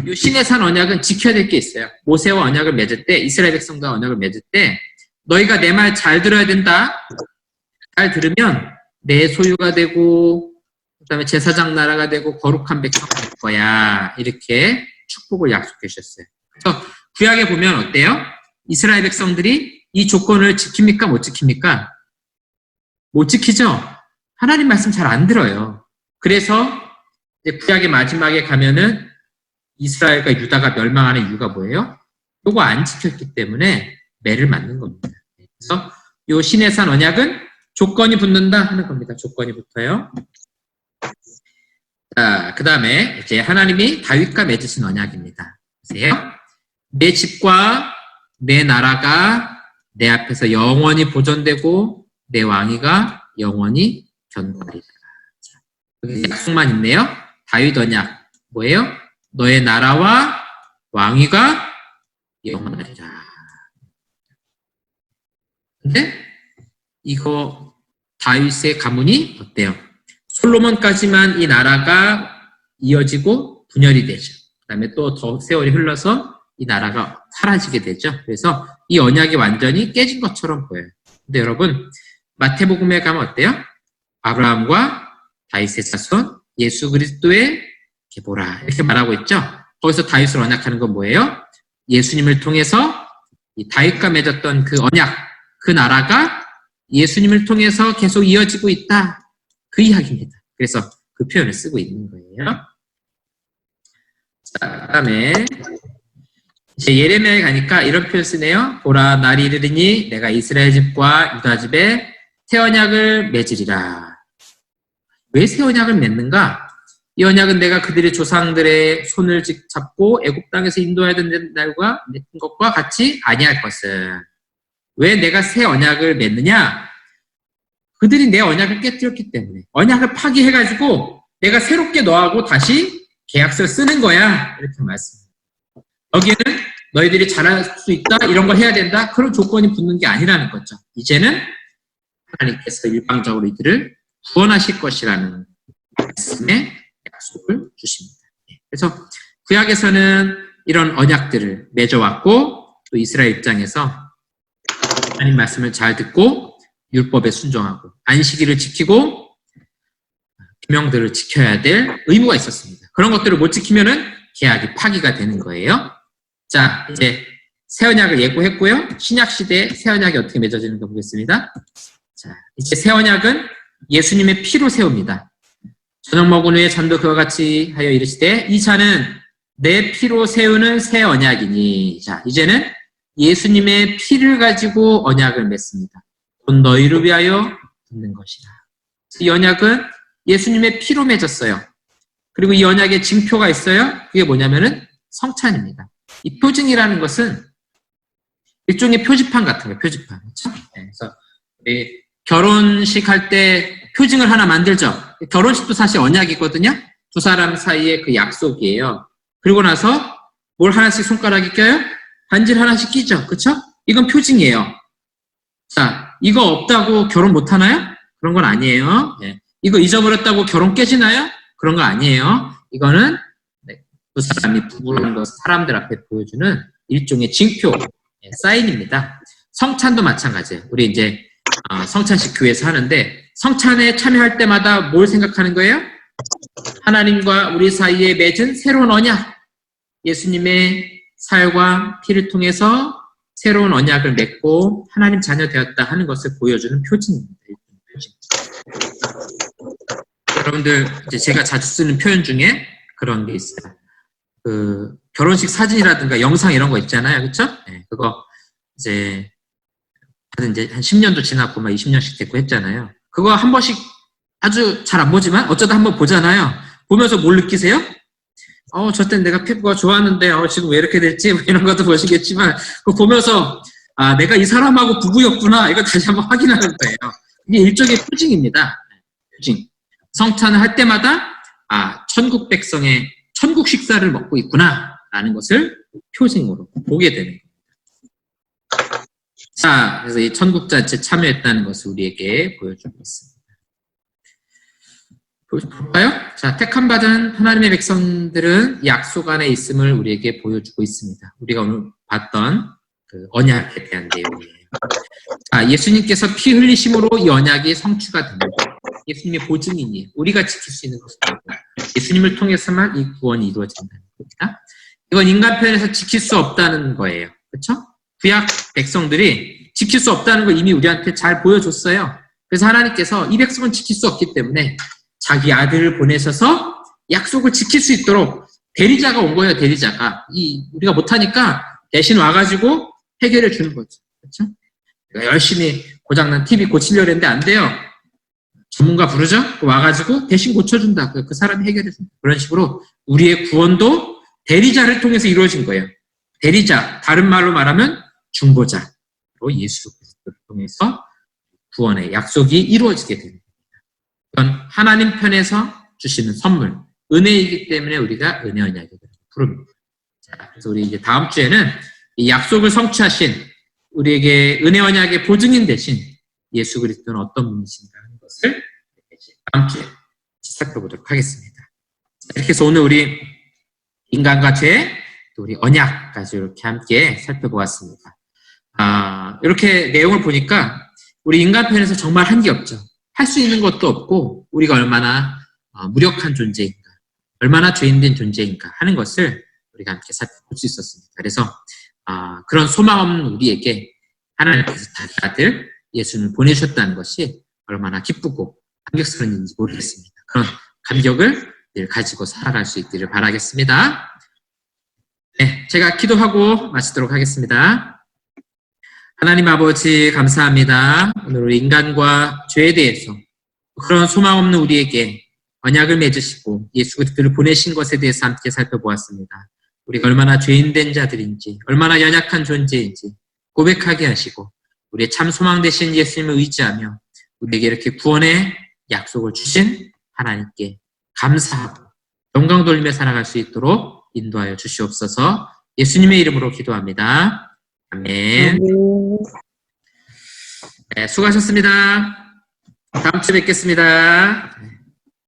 이 시내산 언약은 지켜야 될 게 있어요. 모세와 언약을 맺을 때, 이스라엘 백성과 언약을 맺을 때 너희가 내 말 잘 들어야 된다. 잘 들으면 내 소유가 되고 그다음에 제사장 나라가 되고 거룩한 백성이 될 거야. 이렇게 축복을 약속해 주셨어요. 그래서 구약에 보면 어때요? 이스라엘 백성들이 이 조건을 지킵니까? 못 지킵니까? 못 지키죠? 하나님 말씀 잘 안 들어요. 그래서 이제 구약의 마지막에 가면은 이스라엘과 유다가 멸망하는 이유가 뭐예요? 요거 안 지켰기 때문에 매를 맞는 겁니다. 그래서 요 시내산 언약은 조건이 붙는다 하는 겁니다. 조건이 붙어요. 자, 그 다음에 이제 하나님이 다윗과 맺으신 언약입니다. 보세요. 내 집과 내 나라가 내 앞에서 영원히 보존되고 내 왕위가 영원히 견고하리라. 여기 약속만 있네요. 다윗 언약 뭐예요? 너의 나라와 왕위가 영원하리라. 근데 이거 다윗의 가문이 어때요? 솔로몬까지만 이 나라가 이어지고 분열이 되죠. 그 다음에 또 더 세월이 흘러서 이 나라가 사라지게 되죠. 그래서 이 언약이 완전히 깨진 것처럼 보여요. 근데 여러분 마태복음에 가면 어때요? 아브라함과 다윗의 자손 예수 그리스도의 계보라 이렇게 말하고 있죠. 거기서 다윗을 언약하는 건 뭐예요? 예수님을 통해서 이 다윗과 맺었던 그 언약, 그 나라가 예수님을 통해서 계속 이어지고 있다. 그 이야기입니다. 그래서 그 표현을 쓰고 있는 거예요. 자, 그 다음에 이제 예레미야에 가니까 이런 표현 쓰네요. 보라, 날이 이르리니 내가 이스라엘 집과 유다 집에 새 언약을 맺으리라. 왜 새 언약을 맺는가? 이 언약은 내가 그들의 조상들의 손을 잡고 애굽 땅에서 인도하던 날과 맺은 것과 같이 아니할 것은. 왜 내가 새 언약을 맺느냐? 그들이 내 언약을 깨뜨렸기 때문에. 언약을 파기해가지고 내가 새롭게 너하고 다시 계약서를 쓰는 거야. 이렇게 말씀합니다. 여기에는 너희들이 잘할 수 있다, 이런 걸 해야 된다, 그런 조건이 붙는 게 아니라는 거죠. 이제는 하나님께서 일방적으로 이들을 구원하실 것이라는 말씀의 약속을 주십니다. 그래서 구약에서는 이런 언약들을 맺어왔고 또 이스라엘 입장에서 하나님 말씀을 잘 듣고 율법에 순종하고 안식일을 지키고 계명들을 지켜야 될 의무가 있었습니다. 그런 것들을 못 지키면은 계약이 파기가 되는 거예요. 자, 이제 새 언약을 예고했고요. 신약 시대에 새 언약이 어떻게 맺어지는가 보겠습니다. 자, 이제 새 언약은 예수님의 피로 세웁니다. 저녁 먹은 후에 잔도 그와 같이 하여 이르시되 이 잔은 내 피로 세우는 새 언약이니. 자, 이제는 예수님의 피를 가지고 언약을 맺습니다. 곧 너희를 위하여 듣는 것이라. 이 언약은 예수님의 피로 맺었어요. 그리고 이 언약에 징표가 있어요. 그게 뭐냐면은 성찬입니다. 이 표징이라는 것은 일종의 표지판 같은 거예요. 표지판. 그렇죠? 네, 그래서 결혼식 할 때 표징을 하나 만들죠. 결혼식도 사실 언약이거든요. 두 사람 사이의 그 약속이에요. 그리고 나서 뭘 하나씩 손가락에 껴요? 반지를 하나씩 끼죠. 그렇죠? 이건 표징이에요. 자, 이거 없다고 결혼 못 하나요? 그런 건 아니에요. 네. 이거 잊어버렸다고 결혼 깨지나요? 그런 거 아니에요. 이거는 두 사람이 부부라는 것 사람들 앞에 보여주는 일종의 징표, 사인입니다. 성찬도 마찬가지예요. 우리 이제 성찬식 교회에서 하는데 성찬에 참여할 때마다 뭘 생각하는 거예요? 하나님과 우리 사이에 맺은 새로운 언약, 예수님의 살과 피를 통해서 새로운 언약을 맺고 하나님 자녀 되었다 하는 것을 보여주는 표징입니다. 표징. 여러분들 이제 제가 자주 쓰는 표현 중에 그런 게 있어요. 그 결혼식 사진이라든가 영상 이런 거 있잖아요, 그렇죠? 네, 그거 이제 한 10년도 지났고 막 20년씩 됐고 했잖아요. 그거 한 번씩 아주 잘 안 보지만 어쩌다 한번 보잖아요. 보면서 뭘 느끼세요? 저 땐 내가 피부가 좋았는데 지금 왜 이렇게 됐지? 뭐 이런 것도 보시겠지만 그거 보면서 내가 이 사람하고 부부였구나, 이거 다시 한번 확인하는 거예요. 이게 일종의 표징입니다. 표징. 성찬을 할 때마다 천국 백성의 천국 식사를 먹고 있구나, 있다라는 것을 표징으로 보게 되는 겁니다. 자, 그래서 이 천국자치에 참여했다는 것을 우리에게 보여주고 있습니다. 볼까요? 자, 택함받은 하나님의 백성들은 약속 안에 있음을 우리에게 보여주고 있습니다. 우리가 오늘 봤던 그 언약에 대한 내용이에요. 자, 예수님께서 피 흘리심으로 이 언약이 성취가 됩니다. 예수님의 보증이니 우리가 지킬 수 있는 것입니다. 예수님을 통해서만 이 구원이 이루어진다는 겁니다. 이건 인간 편에서 지킬 수 없다는 거예요. 그렇죠? 구약 백성들이 지킬 수 없다는 걸 이미 우리한테 잘 보여줬어요. 그래서 하나님께서 이 백성은 지킬 수 없기 때문에 자기 아들을 보내셔서 약속을 지킬 수 있도록 대리자가 온 거예요. 대리자가. 우리가 못하니까 대신 와가지고 해결해 주는 거죠. 그렇죠? 열심히 고장난 TV 고치려고 했는데 안 돼요. 전문가 부르죠? 와가지고 대신 고쳐준다. 그 사람이 해결해준다. 그런 식으로 우리의 구원도 대리자를 통해서 이루어진 거예요. 대리자, 다른 말로 말하면 중보자로 예수 그리스도를 통해서 구원의 약속이 이루어지게 됩니다. 이건 하나님 편에서 주시는 선물, 은혜이기 때문에 우리가 은혜 언약이라고 부릅니다. 자, 그래서 우리 이제 다음 주에는 이 약속을 성취하신 우리에게 은혜 언약의 보증인 대신 예수 그리스도는 어떤 분이신가 하는 것을 다음 주에 살펴보도록 하겠습니다. 자, 이렇게 해서 오늘 우리 인간과 죄, 또 우리 언약까지 이렇게 함께 살펴보았습니다. 이렇게 내용을 보니까 우리 인간 편에서 정말 한게 없죠. 할 수 있는 것도 없고 우리가 얼마나 무력한 존재인가, 얼마나 죄인된 존재인가 하는 것을 우리가 함께 살펴볼 수 있었습니다. 그래서 그런 소망 없는 우리에게 하나님께서 자기 아들 예수를 보내셨다는 것이 얼마나 기쁘고 감격스러운 일인지 모르겠습니다. 그런 감격을 늘 가지고 살아갈 수 있기를 바라겠습니다. 네, 제가 기도하고 마치도록 하겠습니다. 하나님 아버지 감사합니다. 오늘 우리 인간과 죄에 대해서 그런 소망 없는 우리에게 언약을 맺으시고 예수 그리스도를 보내신 것에 대해서 함께 살펴보았습니다. 우리가 얼마나 죄인된 자들인지, 얼마나 연약한 존재인지 고백하게 하시고 우리의 참 소망 되신 예수님을 의지하며 우리에게 이렇게 구원의 약속을 주신 하나님께 감사하고 영광 돌리며 살아갈 수 있도록 인도하여 주시옵소서. 예수님의 이름으로 기도합니다. 아멘. 네, 수고하셨습니다. 다음 주에 뵙겠습니다.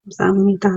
감사합니다.